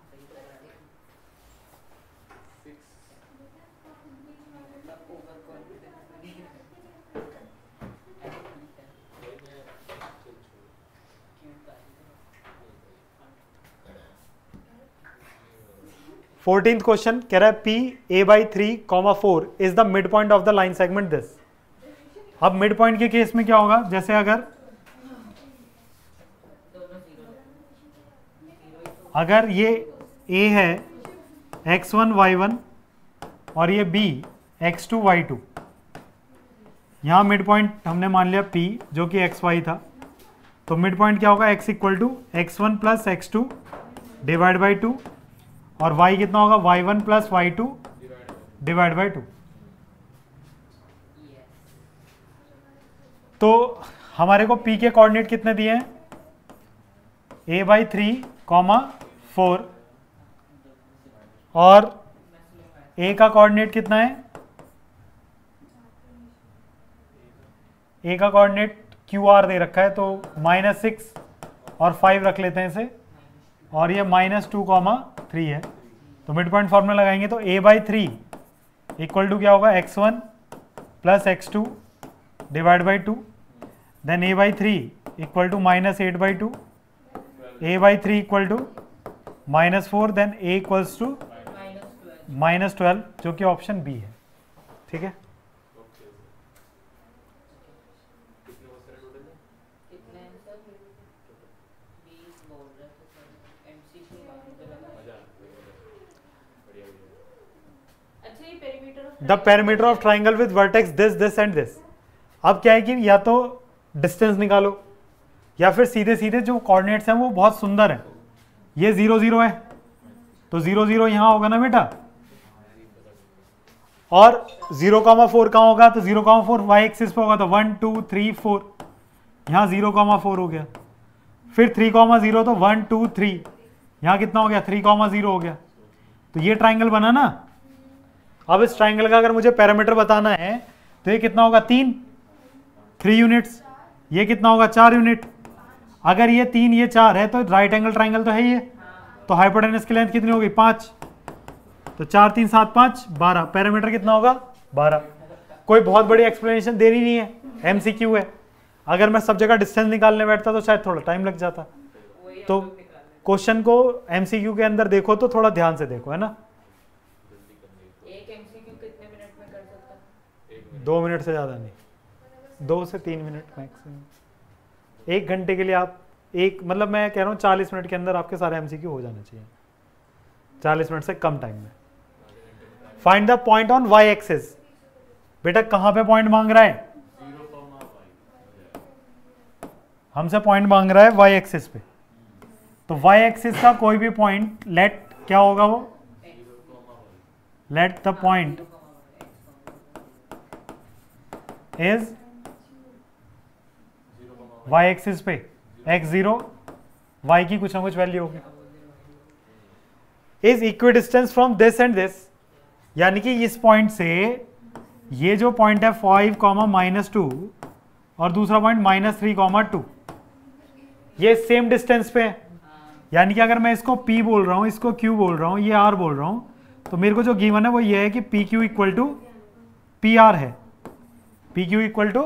Speaker 1: फोर्टीन्थ क्वेश्चन कह रहा है P a/3, 4 is the mid point of the line segment this. अब मिड पॉइंट के केस में क्या होगा, जैसे अगर ये a है x1 y1 और ये b x2 y2, यहां मिड पॉइंट हमने मान लिया p जो कि xy था, तो मिड पॉइंट क्या होगा, x equal to x1 plus x2 divide by 2, और y कितना होगा, y1 plus y2 divide by 2। तो हमारे को p के कोऑर्डिनेट कितने दिए हैं, a/3, 4, और a का कोऑर्डिनेट कितना है, a का कोऑर्डिनेट QR दे रखा है, तो -6 और 5 रख लेते हैं इसे, और ये -2, 3 है। तो मिड पॉइंट फॉर्मूला लगाएंगे, तो a/3 इक्वल टू क्या होगा, x1 plus x2 divide by 2, then a/3 equal to -8/2, a/3 equal to -4, then a equals to -12, जो कि ऑप्शन बी है। ठीक है, the perimeter of triangle with vertex this this and this. अब क्या है कि या तो डिस्टेंस निकालो, या फिर सीधे सीधे जो कोऑर्डिनेट्स हैं वो बहुत सुंदर है। ये 0 0 है, तो 0 0 यहां होगा ना बेटा, और 0,4 कहाँ होगा, तो 0,4 वाई एक्सिस पे होगा, तो 1 2 3 4, यहाँ 0,4 हो गया। फिर 3,0, तो 1 2 3, यहाँ कितना हो गया, 3,0 हो गया। तो ये ट्राइंगल बना ना। अब इस ट्राइंगल का अगर मुझे पैरामीटर बताना है, तो ये कितना होगा, 3 यूनिट्स, ये कितना होगा, 4 यूनिट। अगर ये 3 ये 4 है, तो राइट एंगल ट्राइंगल तो है ये, तो हाइपोटेनस की लेंथ कितनी होगी, 5, तो 4 3 7 5 12, पैरामीटर कितना होगा, 12। कोई बहुत बड़ी एक्सप्लेनेशन देनी नहीं है, MCQ है। अगर मैं सब जगह डिस्टेंस निकालने बैठता तो शायद थोड़ा टाइम लग जाता। तो क्वेश्चन को MCQ के अंदर देखो तो थोड़ा ध्यान से देखो, है ना।
Speaker 2: एक MCQ कितने मिनट में कर सकता है?
Speaker 1: 2 मिनट से ज़्यादा नहीं, 2 से 3 मिनट मैक्सिमम। 1 घंटे के लिए आप मतलब मैं कह रहा हूँ 40 मिनट के अंदर आपके सारे MCQ हो जाने चाहिए, 40 मिनट से कम टाइम में। Find the point on y axis. बेटा कहाँ पे पॉइंट मांग रहा है, हमसे पॉइंट मांग रहा है y एक्सिस पे। तो y एक्सिस का कोई भी पॉइंट लेट क्या होगा, वो let the point is y axis पे x0, y की कुछ ना कुछ वैल्यू होगी, is equidistance from this and this. यानी कि इस पॉइंट से ये जो पॉइंट है 5, -2 और दूसरा पॉइंट -3, 2, ये सेम डिस्टेंस पे है। यानी कि अगर मैं इसको P बोल रहा हूं, इसको Q बोल रहा हूं, ये R बोल रहा हूं, तो मेरे को जो गिवन है वो ये है कि PQ इक्वल टू PR है, PQ इक्वल टू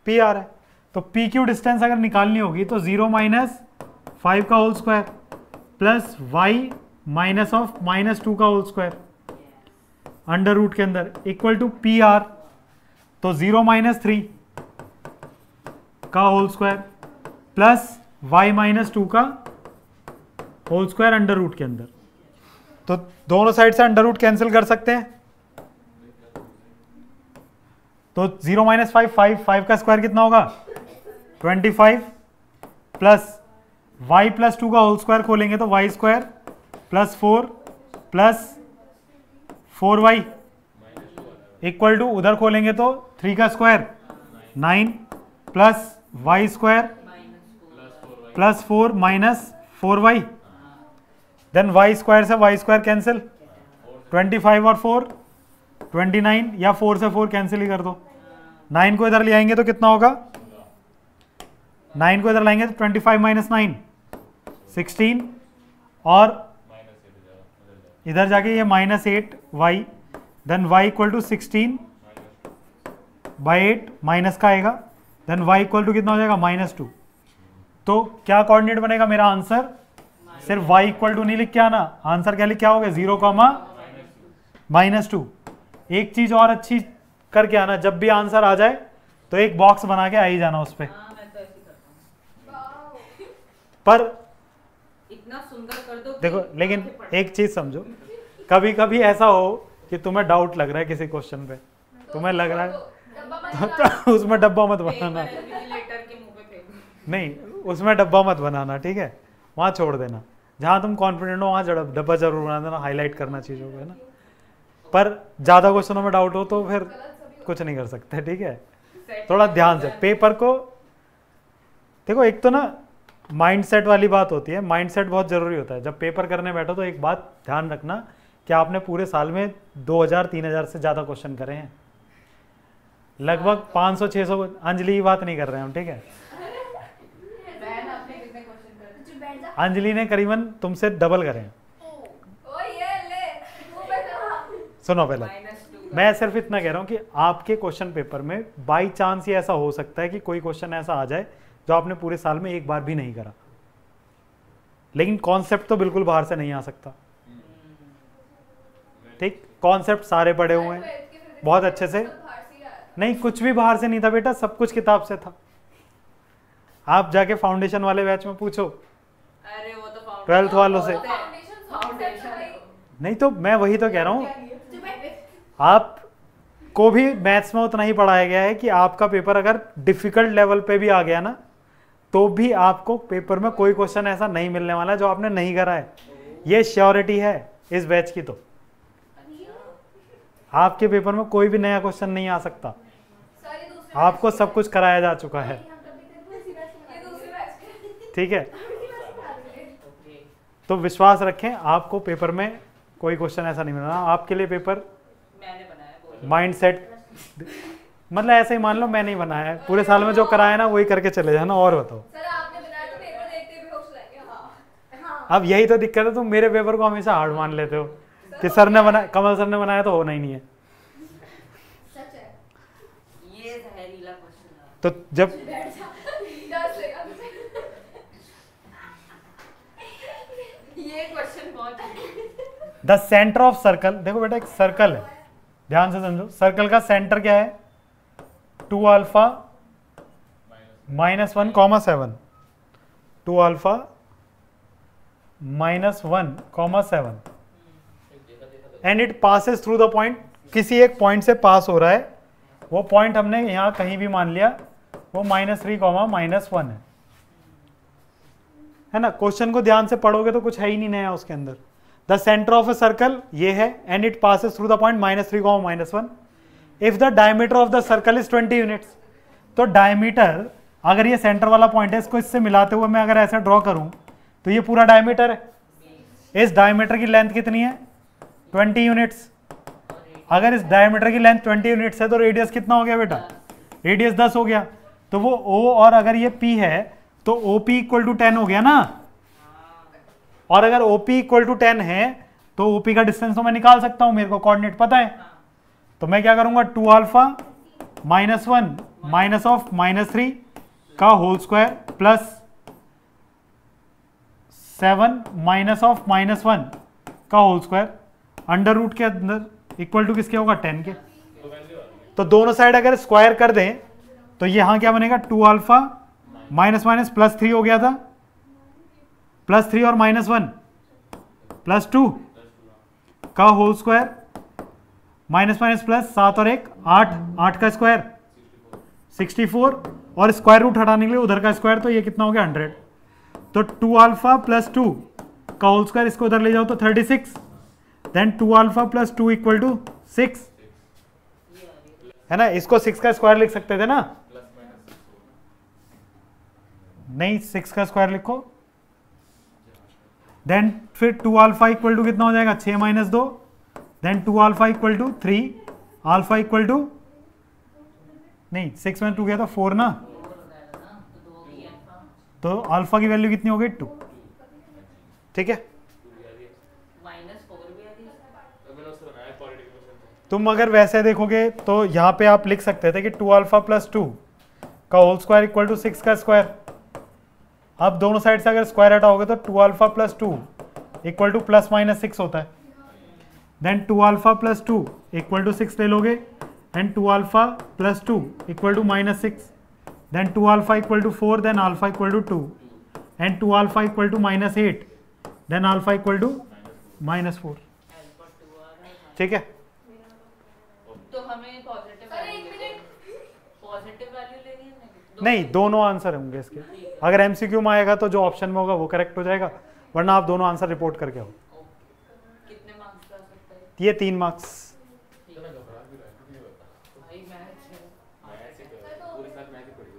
Speaker 1: PR है। तो PQ डिस्टेंस अगर निकालनी होगी तो 0 - 5 का whole square plus y minus of -2 का होल स्क्वायर अंडर रूट के अंदर इक्वल टू PR, तो 0 - 3 का होल स्क्वायर प्लस y -2 का होल स्क्वायर अंडर रूट के अंदर। तो दोनों साइड से अंडर रूट कैंसिल कर सकते हैं। तो 0 - 5 5 का स्क्वायर कितना होगा, 25 प्लस y प्लस 2 का होल स्क्वायर खोलेंगे तो y square plus 4 plus 4y equal to, उधर खोलेंगे तो 3 का square 9 plus y square plus 4 minus 4y, then y square से y स्क्वायर कैंसिल, 25 और 4 29, या 4 से 4 कैंसिल ही कर दो। 9 को इधर ले आएंगे तो कितना होगा, 9 को इधर लाएंगे तो 25 माइनस 9 16, और इधर जाके ये minus 8y, then y equal to 16 by 8 minus का आएगा, देन y इक्वल टू कितना हो जाएगा -2। तो क्या कोऑर्डिनेट बनेगा मेरा आंसर, सिर्फ y इक्वल टू नहीं लिख के आना, आंसर क्या लिख के आओगे 0, -2। एक चीज और अच्छी करके आना, जब भी आंसर आ जाए तो एक बॉक्स बना के आ ही जाना उस पर।
Speaker 2: मैं तो ऐसे करता हूँ।
Speaker 1: पर
Speaker 2: इतना सुंदर कर दो
Speaker 1: देखो, लेकिन एक चीज समझो, कभी कभी ऐसा हो कि तुम्हें डाउट लग रहा है किसी क्वेश्चन पे, तुम्हें लग रहा है तो उसमें डब्बा मत बनाना,
Speaker 2: लेटर के मुंह पे फेंक।
Speaker 1: नहीं उसमें डब्बा मत बनाना, ठीक है, वहाँ छोड़ देना। जहाँ तुम कॉन्फिडेंट हो वहाँ डब्बा जरूर बना देना, हाईलाइट करना चीज़ों को, है ना। पर ज़्यादा क्वेश्चनों में डाउट हो तो फिर कुछ नहीं कर सकते, ठीक है। थोड़ा ध्यान से पेपर को देखो। एक तो ना माइंडसेट वाली बात होती है, माइंडसेट बहुत ज़रूरी होता है। जब पेपर करने बैठो तो एक बात ध्यान रखना कि आपने पूरे साल में 2000-3000 से ज़्यादा क्वेश्चन करे हैं, लगभग 500-600। अंजलि की बात नहीं कर रहे हैं हम, ठीक है। अंजलि ने करीबन तुमसे डबल करे हैं। सुनो पहले, मैं सिर्फ इतना कह रहा हूँ कि आपके क्वेश्चन पेपर में बाई चांस ही ऐसा हो सकता है कि कोई क्वेश्चन ऐसा आ जाए जो आपने पूरे साल में एक बार भी नहीं करा, लेकिन कॉन्सेप्ट तो बिल्कुल बाहर से नहीं आ सकता, ठीक। कॉन्सेप्ट सारे पढ़े हुए हैं बहुत अच्छे से, नहीं कुछ भी बाहर से नहीं था बेटा, सब कुछ किताब से था। आप जाके फाउंडेशन वाले बैच में पूछो,
Speaker 2: अरे वो तो
Speaker 1: 12th वालों से। नहीं तो मैं वही तो कह रहा हूँ, आप को भी मैथ्स में उतना ही पढ़ाया गया है कि आपका पेपर अगर डिफिकल्ट लेवल पे भी आ गया ना, तो भी आपको पेपर में कोई क्वेश्चन ऐसा नहीं मिलने वाला जो आपने नहीं करा है। ये श्योरिटी है इस बैच की। तो आपके पेपर में कोई भी नया क्वेश्चन नहीं आ सकता, आपको सब कुछ कराया जा चुका है, ठीक है। तो विश्वास रखें, आपको पेपर में कोई क्वेश्चन ऐसा नहीं मिलना। आपके लिए पेपर माइंडसेट, मतलब ऐसे ही मान लो मैं नहीं बनाया है, पूरे साल में जो कराया ना वही करके चले जाना। और बताओ
Speaker 3: सर, आपने बनाया तो पेपर देखते हुए होश लाएंगे। हाँ।
Speaker 1: अब यही तो दिक्कत है, तुम मेरे पेपर को हमेशा हार्ड मान लेते हो कि सर ने बनाया, कमल सर ने बनाया तो होना ही नहीं है।
Speaker 3: सच है।
Speaker 2: ये जहरीला क्वेश्चन है।
Speaker 1: तो जब
Speaker 2: ये क्वेश्चन बहुत
Speaker 1: द सेंटर ऑफ सर्कल, देखो बेटा एक सर्कल है, ध्यान से समझो। सर्कल का सेंटर क्या है, 2 alpha -1, 2 alpha -1, and it passes through the point. किसी एक पॉइंट से पास हो रहा है, वो पॉइंट हमने यहां कहीं भी मान लिया, वो -3, -1 है ना। क्वेश्चन को ध्यान से पढ़ोगे तो कुछ है ही नहीं नया उसके अंदर। The centre of a circle ये है, and it passes through the point -3, -1 if the diameter of the circle is 20 units. तो डायमीटर, अगर ये सेंटर वाला पॉइंट है, इसको इससे मिलाते हुए मैं अगर ऐसा ड्रॉ करूं तो ये पूरा डायमीटर है। इस डायमीटर की लेंथ कितनी है, 20 यूनिट्स। अगर इस डायमीटर की लेंथ 20 यूनिट्स है तो रेडियस कितना हो गया बेटा, रेडियस 10 हो गया। तो वो O, और अगर ये P है तो OP = 10 हो गया ना। और अगर OP = 10 है तो OP का डिस्टेंस तो मैं निकाल सकता हूं, मेरे को कोऑर्डिनेट पता है। तो मैं क्या करूंगा, 2 अल्फा -1 -3 का होल स्क्वायर प्लस 7 -1 का होल स्क्वायर अंडर रूट के अंदर इक्वल टू किसके होगा, 10 के। तो दोनों साइड अगर स्क्वायर कर दें तो यहां क्या बनेगा, 2 अल्फा -+3 हो गया था, +3 और -1 +2 का होल स्क्वायर -+7 और 1 8 का स्क्वायर 64, और स्क्वायर रूट हटाने के लिए उधर का स्क्वायर, तो ये कितना हो गया 100। तो 2 अल्फा प्लस 2 का होल स्क्वायर, इसको उधर ले जाओ तो 36, then 2 alpha plus 2 equal to 6, है ना। इसको 6 का स्क्वायर लिख सकते थे ना, नहीं 6 का स्क्वायर लिखो, देन फिर 2 अल्फा इक्वल टू कितना हो जाएगा 6 minus 2, then 2 alpha equal to 3, alpha equal to, नहीं 6 में 2 गया तो 4 ना, तो अल्फा की वैल्यू कितनी हो गई 2, ठीक है। तुम अगर वैसे देखोगे तो यहाँ पे आप लिख सकते थे कि 2 अल्फा प्लस 2 का होल स्क्वायर इक्वल टू 6 का स्क्वायर। अब दोनों साइड से अगर स्क्वायर हटाओगे तो 2 alpha plus 2 equal to plus minus 6 होता है, then 2 alpha plus 2 equal to 6 ले लोगे, and 2 alpha plus 2 equal to minus 6, then 2 alpha equal to 4, then alpha equal to 2, and 2 alpha equal to minus 8, then alpha equal to minus 4, ठीक है।
Speaker 2: तो हमें positive value लेनी है,
Speaker 1: नहीं दोनों आंसर होंगे इसके, अगर एमसीक्यू में आएगा तो जो ऑप्शन में होगा वो करेक्ट हो जाएगा, वरना आप दोनों आंसर रिपोर्ट करके आओ।
Speaker 2: कितने मार्क्स का सकता है?
Speaker 1: ये 3 मार्क्स।
Speaker 2: भाई मैथ्स है,
Speaker 4: पूरे साल मैथ ही पढ़ी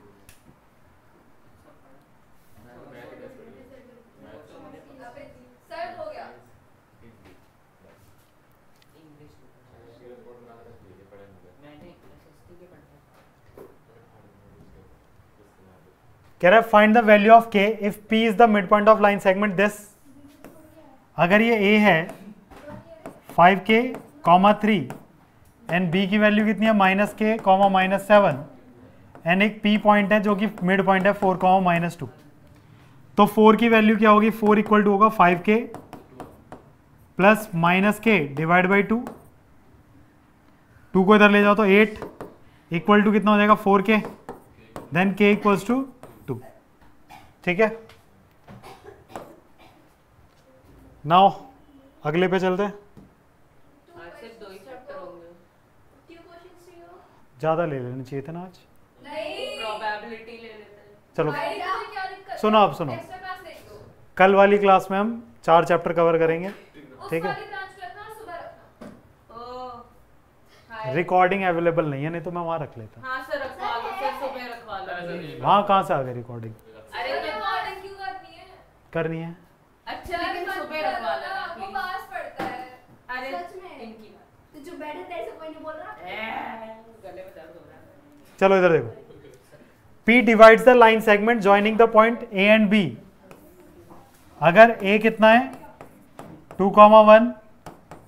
Speaker 3: सर हो गया।
Speaker 2: इंग्लिश मैंने एसएसटी के पढ़ा।
Speaker 1: कह रहा है फाइंड द वैल्यू ऑफ के if P is the mid point of line segment this. अगर ये ए है 5k, 3 एंड बी की वैल्यू कितनी है -k, -7, एंड एक पी पॉइंट है जो कि मिड पॉइंट है 4, -2, तो 4 की वैल्यू क्या होगी, 4 इक्वल टू होगा 5k plus -k divide by 2, 2 को इधर ले जाओ तो 8 इक्वल टू कितना हो जाएगा 4k, then k equals to 2, ठीक है। नाउ अगले पे चलते हैं,
Speaker 2: आज सिर्फ 2 ही चैप्टर होंगे।
Speaker 3: क्यों क्वेश्चंस चाहिए हो?
Speaker 1: ज़्यादा ले लेने चाहिए थे ना आज।
Speaker 3: नहीं
Speaker 2: प्रोबेबिलिटी ले लेते हैं।
Speaker 1: चलो
Speaker 3: भाई क्या दिक्कत है?
Speaker 1: सुनो, आप सुनो,
Speaker 3: एक्स्ट्रा क्लास ले लो।
Speaker 1: कल वाली क्लास में हम 4 चैप्टर कवर करेंगे,
Speaker 3: उस
Speaker 1: ठीक है।
Speaker 3: वाली ब्रांच पे रखना, सुबह रखना।
Speaker 2: ओह हाय।
Speaker 1: रिकॉर्डिंग अवेलेबल नहीं है, नहीं तो मैं वहाँ रख लेता।
Speaker 2: हाँ सर रखवा लो, सर सुबह रखवा लो।
Speaker 1: वहाँ कहाँ से आ गई रिकॉर्डिंग?
Speaker 2: अरे
Speaker 3: तो
Speaker 2: तो
Speaker 3: रिकॉर्डिंग क्यों करनी है?
Speaker 1: करनी है।
Speaker 2: अच्छा लेकिन सुबह रखवा लेना
Speaker 3: वो
Speaker 2: प्लीज।
Speaker 3: पास पड़ता है।
Speaker 2: अरे
Speaker 3: सच में।
Speaker 2: इनकी बात।
Speaker 3: तो जो बैठे तेरे से कोई नहीं बोल रहा।
Speaker 2: गले में दर्द हो रहा है।
Speaker 1: चलो इधर देखो, P divides the line segment joining the point A and B। अगर A कितना है 2, 1,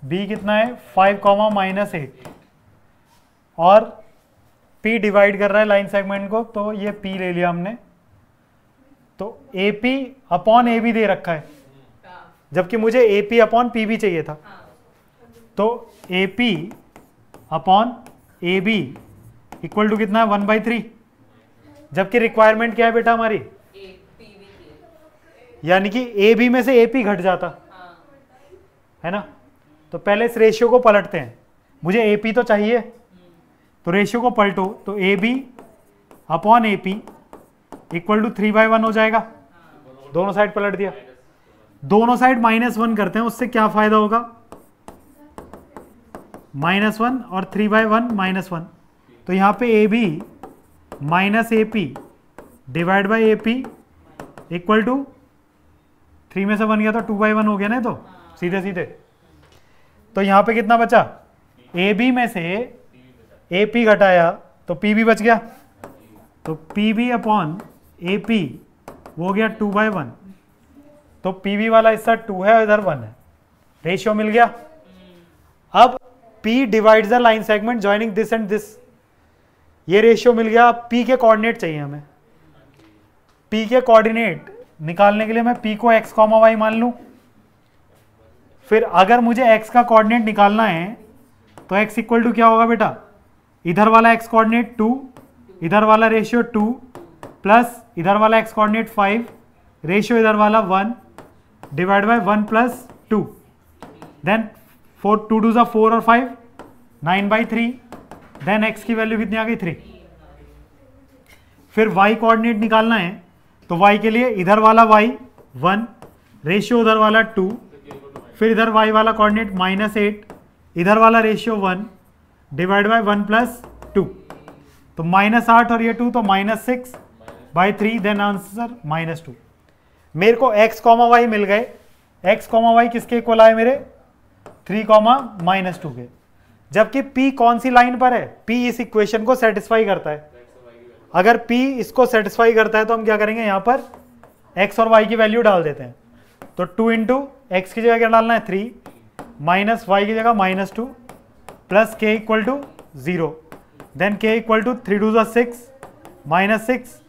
Speaker 1: B कितना है 5, -8, और P डिवाइड कर रहा है लाइन सेगमेंट को, तो ये P ले लिया हमने, तो AP अपॉन AB दे रखा है, जबकि मुझे AP अपॉन PB चाहिए था, तो AP upon AB equal to कितना है 1/3, जबकि रिक्वायरमेंट क्या है बेटा हमारी,
Speaker 2: एक पीवी की।
Speaker 1: यानी कि AB में से AP घट जाता
Speaker 2: हाँ
Speaker 1: है ना। तो पहले इस रेशियो को पलटते हैं, मुझे AP तो चाहिए, तो रेशियो को पलटो, तो AB upon AP equal to 3/1 हो जाएगा। दोनों साइड पलट दिया, दोनों साइड -1 करते हैं, उससे क्या फायदा होगा, -1 और 3/1 -1, तो यहाँ पे AB -AP divide by AP equal to 3 में से 1 गया तो 2/1 हो गया ना, तो सीधे सीधे। तो यहाँ पे कितना बचा, AB में से AP घटाया तो PB बच गया, तो PB अपॉन AP वो हो गया 2/1, तो PB वाला हिस्सा 2 है, इधर 1 है, रेशियो मिल गया। अब P divides the line segment joining this and this, ये रेशियो मिल गया। अब P के कोऑर्डिनेट चाहिए हमें, P के कोऑर्डिनेट निकालने के लिए मैं P को x, y मान लूं। फिर अगर मुझे x का कोऑर्डिनेट निकालना है तो x इक्वल टू क्या होगा बेटा, इधर वाला x कोऑर्डिनेट 2, इधर वाला रेशियो 2 प्लस इधर वाला x कोऑर्डिनेट 5, रेशियो इधर वाला 1 डिवाइड बाय 1 प्लस 2, देन 4 2 2 जा 4 और 5 9/3, देन x की वैल्यू कितनी आ गई 3। फिर y कोऑर्डिनेट निकालना है तो y के लिए इधर वाला y 1, रेशियो उधर वाला 2, फिर इधर y वाला कोऑर्डिनेट -8, इधर वाला रेशियो 1 डिवाइड बाय 1 + 2, तो -8 और ये 2 तो -6/3, देन आंसर -2। मेरे को x, y मिल गए। x, y किसके इक्वल आए मेरे? 3, -2 के। जबकि p कौन सी लाइन पर है? p इस इक्वेशन को सेटिस्फाई करता है। अगर p इसको सेटिस्फाई करता है तो हम क्या करेंगे, यहाँ पर x और y की वैल्यू डाल देते हैं। तो 2 इंटू एक्स की जगह क्या डालना है? 3, माइनस वाई की जगह -2, plus k equal to 0, then k equal to 3 2 6, -6,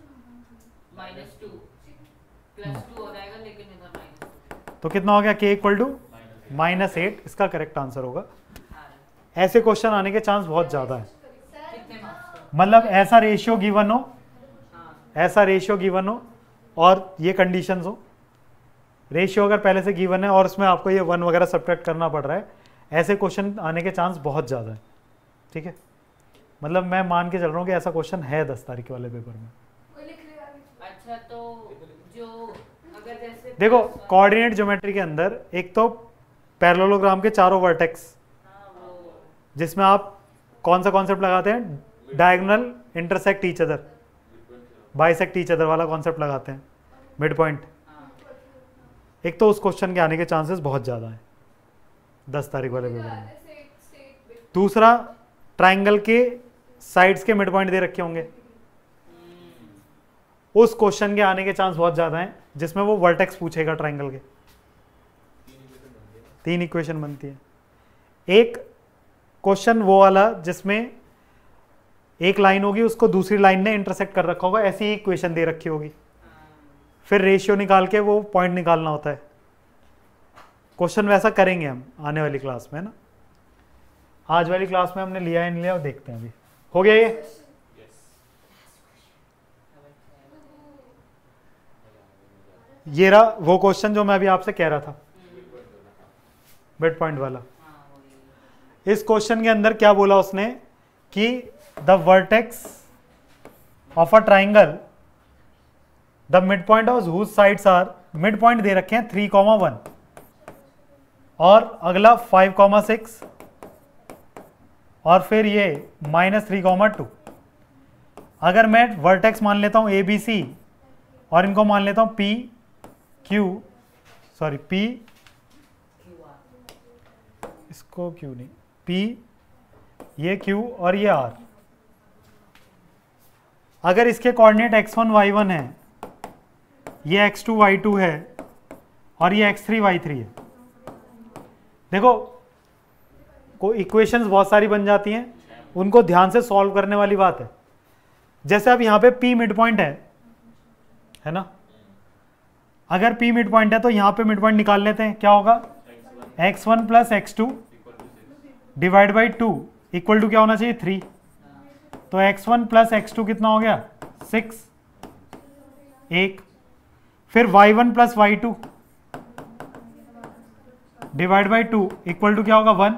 Speaker 2: -2 +2 हो जाएगा, लेकिन इधर माइनस,
Speaker 1: तो कितना हो गया? k equal to -8। इसका करेक्ट आंसर होगा। ऐसे क्वेश्चन आने के चांस बहुत ज़्यादा है।
Speaker 2: कितने मार्क्स?
Speaker 1: मतलब ऐसा रेशियो गिवन हो,
Speaker 2: हाँ,
Speaker 1: ऐसा रेशियो गिवन हो और ये कंडीशंस हो। रेशियो अगर पहले से गिवन है और उसमें आपको ये 1 वगैरह सब्ट्रैक्ट करना पड़ रहा है, ऐसे क्वेश्चन आने के चांस बहुत ज़्यादा है। ठीक है, मतलब मैं मान के चल रहा हूँ कि ऐसा क्वेश्चन है 10 तारीख वाले पेपर में।
Speaker 3: कोई लिख लेगा अभी।
Speaker 2: अच्छा, तो जो अगर जैसे
Speaker 1: देखो कोऑर्डिनेट ज्योमेट्री के अंदर एक तो पैरेललोग्राम के चारों वर्टेक्स,
Speaker 2: हाँ, वो
Speaker 1: जिसमें आप कौन सा कॉन्सेप्ट लगाते हैं? Diagonal intersect each other, bisect each other वाला कॉन्सेप्ट लगाते हैं, मिड पॉइंट। एक तो उस क्वेश्चन के आने के चांसेस बहुत ज़्यादा हैं 10 तारीख वाले पेपर में। दूसरा, ट्राइंगल के साइड्स के मिड पॉइंट दे रखे होंगे, उस क्वेश्चन के आने के चांस बहुत ज़्यादा हैं जिसमें वो वर्टेक्स पूछेगा ट्राइंगल के। 3 इक्वेशन बनती है। एक क्वेश्चन वो वाला जिसमें एक लाइन होगी, उसको दूसरी लाइन ने इंटरसेक्ट कर रखा होगा, ऐसी ही इक्वेशन दे रखी होगी, फिर रेशियो निकाल के वो पॉइंट निकालना होता है। क्वेश्चन वैसा करेंगे हम आने वाली क्लास में, है ना। आज वाली क्लास में हमने लिया है नहीं लिया, देखते हैं अभी। हो गया ये? ये रहा वो क्वेश्चन जो मैं अभी आपसे कह रहा था, मिड पॉइंट वाला। इस क्वेश्चन के अंदर क्या बोला उसने कि the vertex of a triangle, the mid point of whose sides are, mid point दे रखे हैं 3, 1 और अगला 5, 6 और फिर ये -3, 2। अगर मैं वर्टेक्स मान लेता हूं ABC और इनको मान लेता हूं P इसको Q नहीं, P, ये Q और ये R। अगर इसके कोऑर्डिनेट x1 y1 है, ये x2 y2 है और ये x3 y3 है। देखो को इक्वेशंस बहुत सारी बन जाती हैं, उनको ध्यान से सॉल्व करने वाली बात है। जैसे अब यहाँ पे P मिड पॉइंट है ना। अगर P मिड पॉइंट है तो यहाँ पे मिड पॉइंट निकाल लेते हैं। क्या होगा? x1 + x2 divide by 2 equal to क्या होना चाहिए? 3। तो x1 + x2 कितना हो गया? 6, 1। फिर y1 + y2 divide by 2 equal to क्या होगा? 1।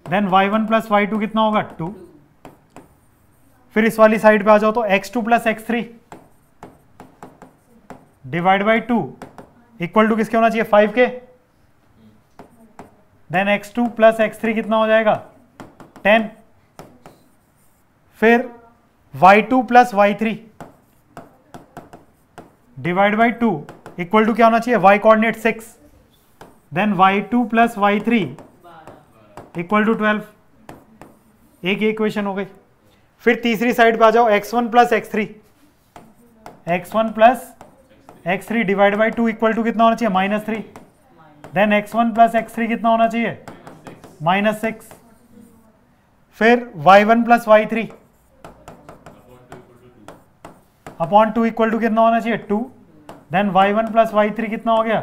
Speaker 1: देन y1 + y2 कितना होगा? 2। फिर इस वाली साइड पे आ जाओ तो x2 + x3 divide by 2 equal to किसके होना चाहिए? 5 के। देन x2 + x3 कितना हो जाएगा? 10। फिर y2 + y3 divide by 2 equal to क्या होना चाहिए? y coordinate 6। Then y2 + y3 equal to 12। एक इक्वेशन हो गई। फिर तीसरी साइड पे आ जाओ, x1 + x3 x3 divide by 2 equal to कितना होना चाहिए? -3। देन x1 + x3 कितना होना चाहिए? -6। फिर y1 + y3 upon 2 equal to कितना होना चाहिए? 2। देन y1 + y3 कितना हो गया?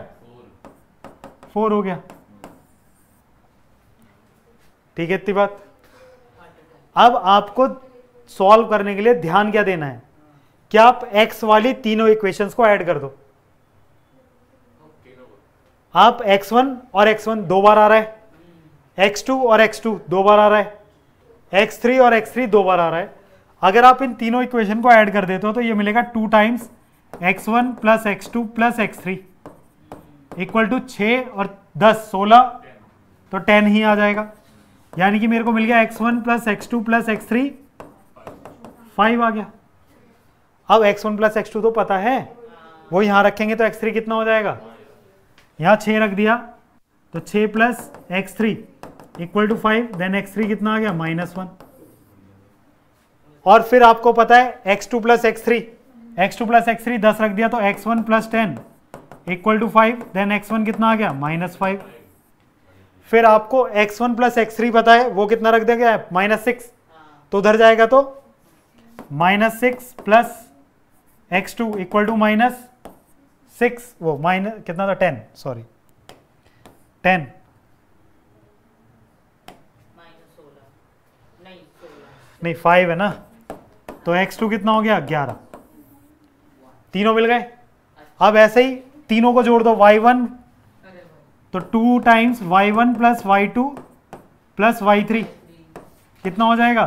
Speaker 1: 4 हो गया। ठीक है, इतनी बात। अब आपको सॉल्व करने के लिए ध्यान क्या देना है कि आप x वाली तीनों इक्वेशंस को ऐड कर दो। आप x1 और x1 2 बार आ रहा है, x2 और x2 2 बार आ रहा है, x3 और x3 2 बार आ रहा है। अगर आप इन तीनों इक्वेशन को ऐड कर देते हो तो ये मिलेगा 2 times x1 + x2 + x3 equal to 6 और 10 16, तो 10 ही आ जाएगा। यानी कि मेरे को मिल गया x1 plus x2 plus x3 5 आ गया। अब x1 प्लस x2 तो पता है, वो यहां रखेंगे तो x3 कितना हो जाएगा, यहां 6 रख दिया तो 6 plus x3 equal to 5, then x3 कितना आ गया -1। और फिर आपको पता है x2 प्लस x3 10 रख दिया तो x1 plus 10 equal to 5, then x1 कितना आ गया -5। फिर आपको x1 प्लस x3 पता है, वो कितना रख दिया गया -6, तो उधर जाएगा तो -6 प्लस x2 इक्वल टू -6, वो माइनस कितना था 10, सॉरी 10 नहीं 5 है ना, तो x2 कितना हो गया 11, तीनों मिल गए। अब ऐसे ही तीनों को जोड़ दो, y1 तो 2 times y1 plus y2 plus y3 कितना हो जाएगा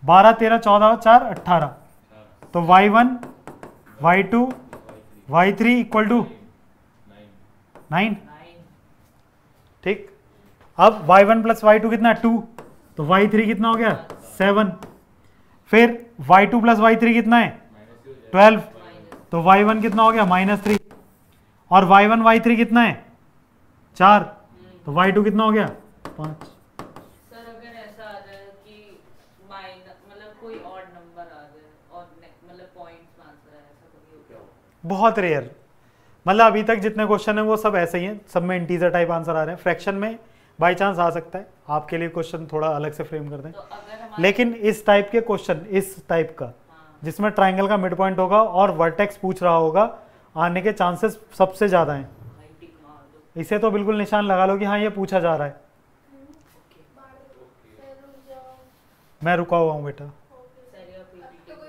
Speaker 1: 12 13 14 4 18, तो y1 y2 y3 equal to 9। ठीक, अब y1 प्लस y2 कितना 2, तो y3 कितना हो गया 7, फिर y2 प्लस y3 कितना है 12, तो y1 कितना हो गया -3, और y1 y3 कितना है 4, तो y2 कितना हो गया 5।
Speaker 2: सर अगर ऐसा आ जाए कि मतलब कोई ऑड नंबर आ जाए और मतलब पॉइंट्स में आंसर है, ऐसा कभी हो क्या?
Speaker 1: बहुत रेयर, मतलब अभी तक जितने क्वेश्चन है वो सब ऐसे ही हैं, सब में इंटीजर टाइप आंसर आ रहे हैं। फ्रैक्शन में बाई चांस आ सकता है, आपके लिए क्वेश्चन थोड़ा अलग से फ्रेम कर दें,
Speaker 2: तो अगर
Speaker 1: लेकिन इस टाइप के क्वेश्चन, इस टाइप का जिसमें ट्राइंगल का मिड पॉइंट होगा और वर्टेक्स पूछ रहा होगा, आने के चांसेस सबसे ज़्यादा हैं। इसे तो बिल्कुल निशान लगा लो कि हाँ ये पूछा जा रहा है। मैं रुका हुआ हूँ बेटा।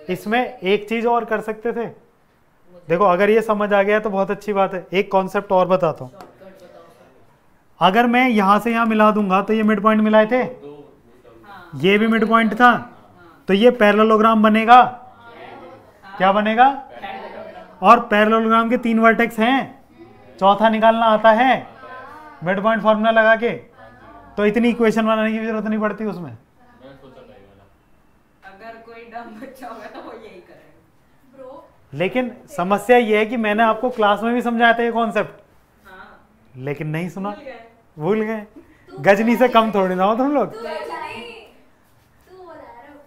Speaker 1: इसमें एक चीज़ और कर सकते थे, देखो अगर ये समझ आ गया तो बहुत अच्छी बात है। एक कॉन्सेप्ट और बताता हूँ, अगर मैं यहाँ से यहाँ मिला दूंगा तो ये मिड पॉइंट मिलाए थे, ये भी मिड पॉइंट था, तो ये पैरेललोग्राम बनेगा। क्या बनेगा? और पैरेललोग्राम के 3 वर्टेक्स हैं, चौथा निकालना आता है मिड पॉइंट फॉर्मूला लगा के, तो इतनी इक्वेशन बनाने की जरूरत नहीं पड़ती उसमें।
Speaker 2: अगर कोई डम बच्चा होगा तो वो यही करेगा ब्रो।
Speaker 1: लेकिन समस्या ये है कि मैंने आपको क्लास में भी समझाया था ये कॉन्सेप्ट, लेकिन नहीं सुना, भूल गए। गजनी से कम थोड़ी ना हो तुम लोग।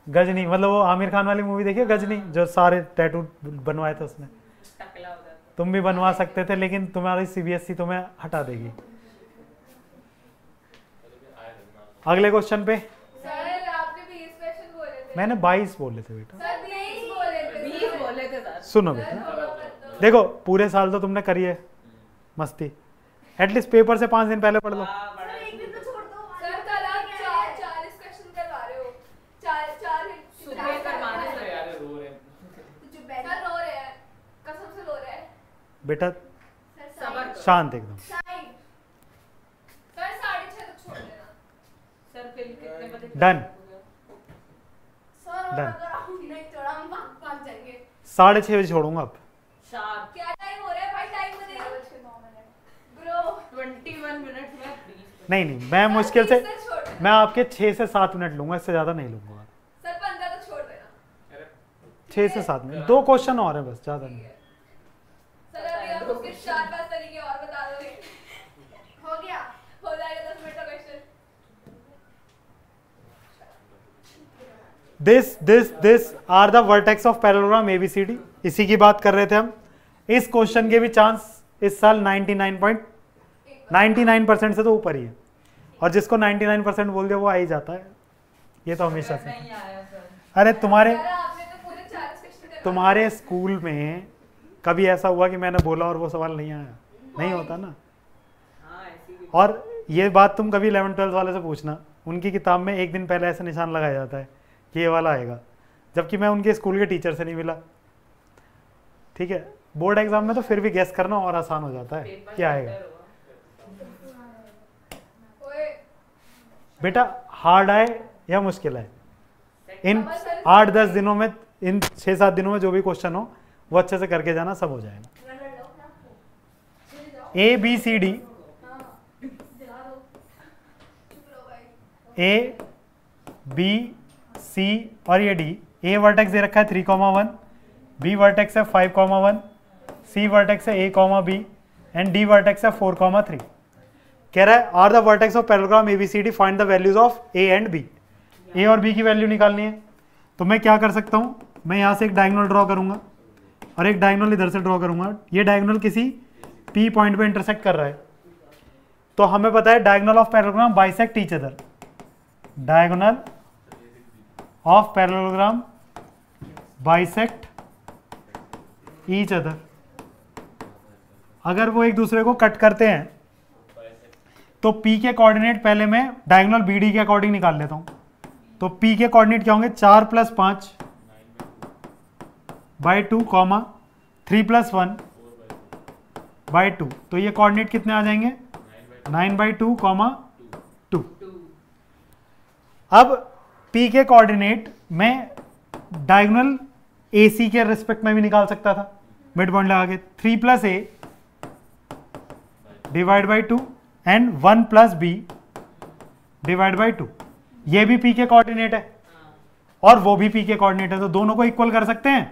Speaker 1: गजनी मतलब वो आमिर खान वाली मूवी देखिए गजनी, जो सारे टैटू बनवाए थे उसने। तुम भी बनवा सकते थे, लेकिन तुम्हारी सीबीएसई तुम्हें हटा देगी। अगले क्वेश्चन पे
Speaker 3: सर आपने 20 क्वेश्चन बोले थे।
Speaker 1: मैंने 22 बोले थे बेटा।
Speaker 3: सर 20 बोले थे।
Speaker 2: 20 बोले थे सर।
Speaker 1: सुनो बेटा, देखो पूरे साल तो तुमने करी है मस्ती, एटलीस्ट पेपर से 5 दिन पहले पढ़ लो।
Speaker 3: एक दिन तो छोड़ दो। सर कल आप 40 क्वेश्चन करवा रहे हो। 4
Speaker 2: सुबह करवाने
Speaker 4: अरे
Speaker 2: सर।
Speaker 4: यार रो रहे हैं।
Speaker 3: सर रो रहे हैं, कसम से रो रहे हैं।
Speaker 1: बेटा
Speaker 2: सबर करो।
Speaker 1: शांत एकदम।
Speaker 3: साइन सर 6:30 तक छोड़ देना।
Speaker 2: सर फिर कितने बजे
Speaker 1: Done.
Speaker 3: Sir
Speaker 1: Done.
Speaker 3: अगर आप नहीं छोड़ा हम भाग जाएंगे।
Speaker 1: 6:30 बजे छोड़ूंगा अब।
Speaker 2: शार्प
Speaker 3: क्या टाइम हो रहा है भाई? टाइम तो देखो 9 मिनट ब्रो।
Speaker 2: 21 मिनट में 20
Speaker 1: नहीं नहीं, मैं मुश्किल से
Speaker 3: 20 तक छोड़ देना।
Speaker 1: मैं आपके 6 से 7 मिनट लूंगा, इससे ज़्यादा नहीं लूंगा।
Speaker 3: सर 15 तक छोड़ देना।
Speaker 4: अरे
Speaker 1: 6 से 7 मिनट, 2 क्वेश्चन और है बस, ज़्यादा नहीं।
Speaker 3: सर अभी आप उसके 4-5 तरीके और बता दोगे। हो गया, हो जाएगा 10 मिनट का question.
Speaker 1: This are the vertex of parallelogram ABCD। इसी की बात कर रहे थे हम। इस क्वेश्चन के भी चांस इस साल 99% से तो ऊपर ही है, और जिसको 99% बोल दिया वो आ ही जाता है, ये तो हमेशा से।
Speaker 2: नहीं आया सर।
Speaker 1: अरे तुम्हारे
Speaker 3: सर आपने तो पूरे 40 क्वेश्चन करवा
Speaker 1: तुम्हारे स्कूल में कभी ऐसा हुआ कि मैंने बोला और वो सवाल नहीं आया? नहीं होता ना।
Speaker 2: हाँ ऐसी भी।
Speaker 1: और ये बात तुम कभी 11-12 वाले से पूछना, उनकी किताब में एक दिन पहले ऐसा निशान लगाया जाता है कि ये वाला आएगा, जबकि मैं उनके स्कूल के टीचर से नहीं मिला। ठीक है, बोर्ड एग्जाम में तो फिर भी गेस करना और आसान हो जाता है क्या आएगा।
Speaker 3: ओए
Speaker 1: बेटा हार्ड आए या मुश्किल आए, इन 8-10 दिनों में, इन 6-7 दिनों में जो भी क्वेश्चन हो वो अच्छे से करके जाना, सब हो जाएगा।
Speaker 3: रन लो ना। चले जाओ।
Speaker 1: A B C D, A B C और ये डी, ए वर्टेक्स दे रखा है 3,1, बी वर्टेक्स है 5,1, सी वर्टेक्स है a, b and d vertex है 4,3। कह रहा है are the vertex of parallelogram ABCD, find the values of a and b. A और बी की वैल्यू निकालनी है, तो मैं क्या कर सकता हूँ, मैं यहाँ से एक डायगोनल ड्रॉ करूँगा और एक डायगोनल इधर से ड्रॉ करूँगा। ये डायगोनल किसी P पॉइंट पे इंटरसेक्ट कर रहा है, तो हमें पता है diagonal of parallelogram bisect each other. Diagonal of parallelogram bisect each other, अगर वो एक दूसरे को कट करते हैं तो P के कोऑर्डिनेट पहले मैं डायगोनल BD के अकॉर्डिंग निकाल लेता हूँ। तो P के कोऑर्डिनेट क्या होंगे, 4 + 5 बाई 2, 3 + 1 बाई 2, तो ये कोऑर्डिनेट कितने आ जाएंगे, 9/2, 2। अब P के कोऑर्डिनेट मैं डायगोनल AC के रिस्पेक्ट में भी निकाल सकता था, मिड पॉइंट लगा के 3 + A divide by 2 and 1 + B divide by 2। ये भी P के कोऑर्डिनेट है और वो भी P के कोऑर्डिनेट है, तो दोनों को इक्वल कर सकते हैं।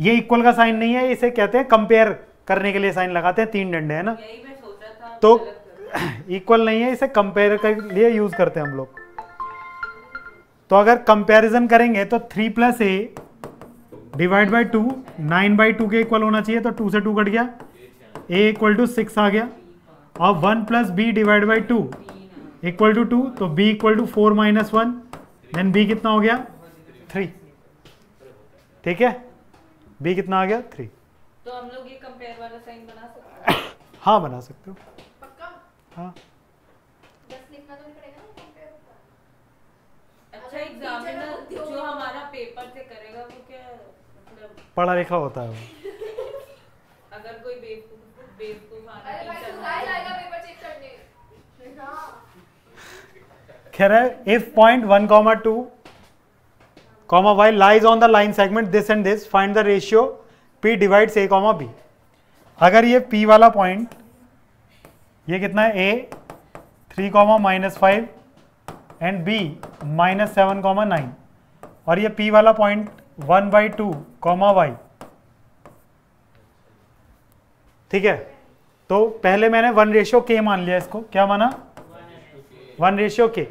Speaker 1: ये इक्वल का साइन नहीं है, इसे कहते हैं कंपेयर करने के लिए साइन लगाते हैं, 3 डंडे है ना,
Speaker 2: यही मैं सोच रहा था।
Speaker 1: तो इक्वल नहीं है, इसे कंपेयर के लिए यूज करते हैं हम लोग। तो अगर कंपैरिजन करेंगे तो 3 + A डिवाइड बाई 2 9/2 के इक्वल होना चाहिए, तो 2 से 2 कट गया, A = 6 आ गया, और 1 + B डिवाइड बाई 2 = 2, तो B = 4 - 1, देन B कितना हो गया, 3। ठीक है, B कितना आ गया, 3।
Speaker 2: तो हम लोग ये कंपेयर वाला साइन बना सकते हैं।
Speaker 1: हाँ बना सकते हो,
Speaker 3: पक्का
Speaker 1: हाँ।
Speaker 3: बस लिखना तो नहीं पड़ेगा ना कंपेयर का।
Speaker 2: अच्छा, एग्जामिनर जो हमारा पेपर से करेगा वो क्या मतलब
Speaker 1: पढ़ा लिखा होता है वो।
Speaker 2: अगर कोई बेवकूफ आना
Speaker 3: अरे भाई
Speaker 2: टीचर
Speaker 3: तू आ जाएगा पेपर चेक करने। हाँ
Speaker 1: कह रहा है if point 1, 2, y lies on the line segment this and this, find the ratio P divides A, B। अगर ये P वाला पॉइंट, ये कितना है, A 3, -5 एंड B -7, 9, और ये P वाला पॉइंट 1/2, y। ठीक है, तो पहले मैंने 1:k मान लिया, इसको क्या माना, 1:k।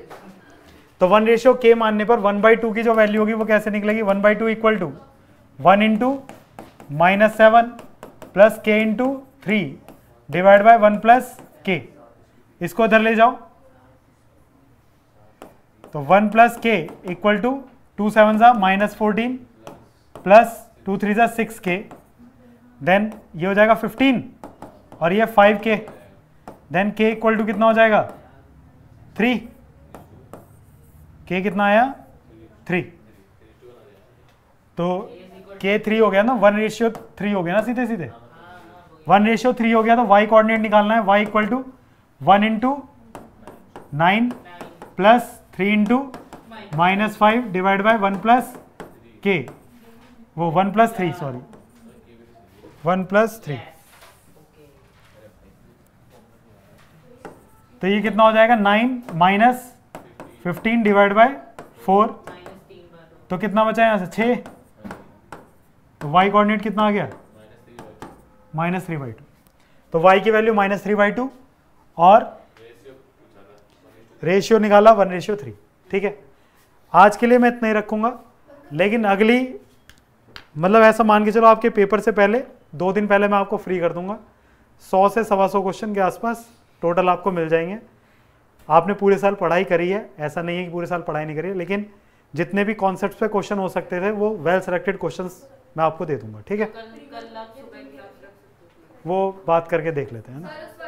Speaker 1: तो 1:k मानने पर 1/2 की जो वैल्यू होगी वो कैसे निकलेगी, 1/2 = 1 × -7 + k × 3 डिवाइड बाय 1 + k। इसको इधर ले जाओ, तो 1 + k = 2 7 -14 प्लस 2 3 6k, देन ये हो जाएगा 15 और ये 5k, देन k = कितना हो जाएगा, 3। k कितना आया, 3। तो k 3 हो गया ना, 1:3 हो गया ना, सीधे सीधे 1:3 हो गया, तो y कोऑर्डिनेट निकालना है, y = 1 × 9 plus 3 × -5 divide by 1 + k, वो 1 + 3, सॉरी 1 + 3। तो ये कितना हो जाएगा, 9 - 15 डिवाइड बाय 4, तो कितना बचा यहाँ से, 6। तो y कोऑर्डिनेट कितना आ गया, -3/2। तो y की वैल्यू -3/2 और रेशियो निकाला 1:3। ठीक है, आज के लिए मैं इतना ही रखूंगा, लेकिन अगली मतलब ऐसा मान के चलो आपके पेपर से पहले 2 दिन पहले मैं आपको फ्री कर दूंगा, 100 से 125 क्वेश्चन के आसपास टोटल आपको मिल जाएंगे। आपने पूरे साल पढ़ाई करी है, ऐसा नहीं है कि पूरे साल पढ़ाई नहीं करी है, लेकिन जितने भी कॉन्सेप्ट्स पे क्वेश्चन हो सकते थे वो वेल सेलेक्टेड क्वेश्चंस मैं आपको दे दूंगा। ठीक है,
Speaker 2: कल आप सुबह क्लास रख सकते हो।
Speaker 1: वो बात करके देख लेते हैं ना।
Speaker 3: सर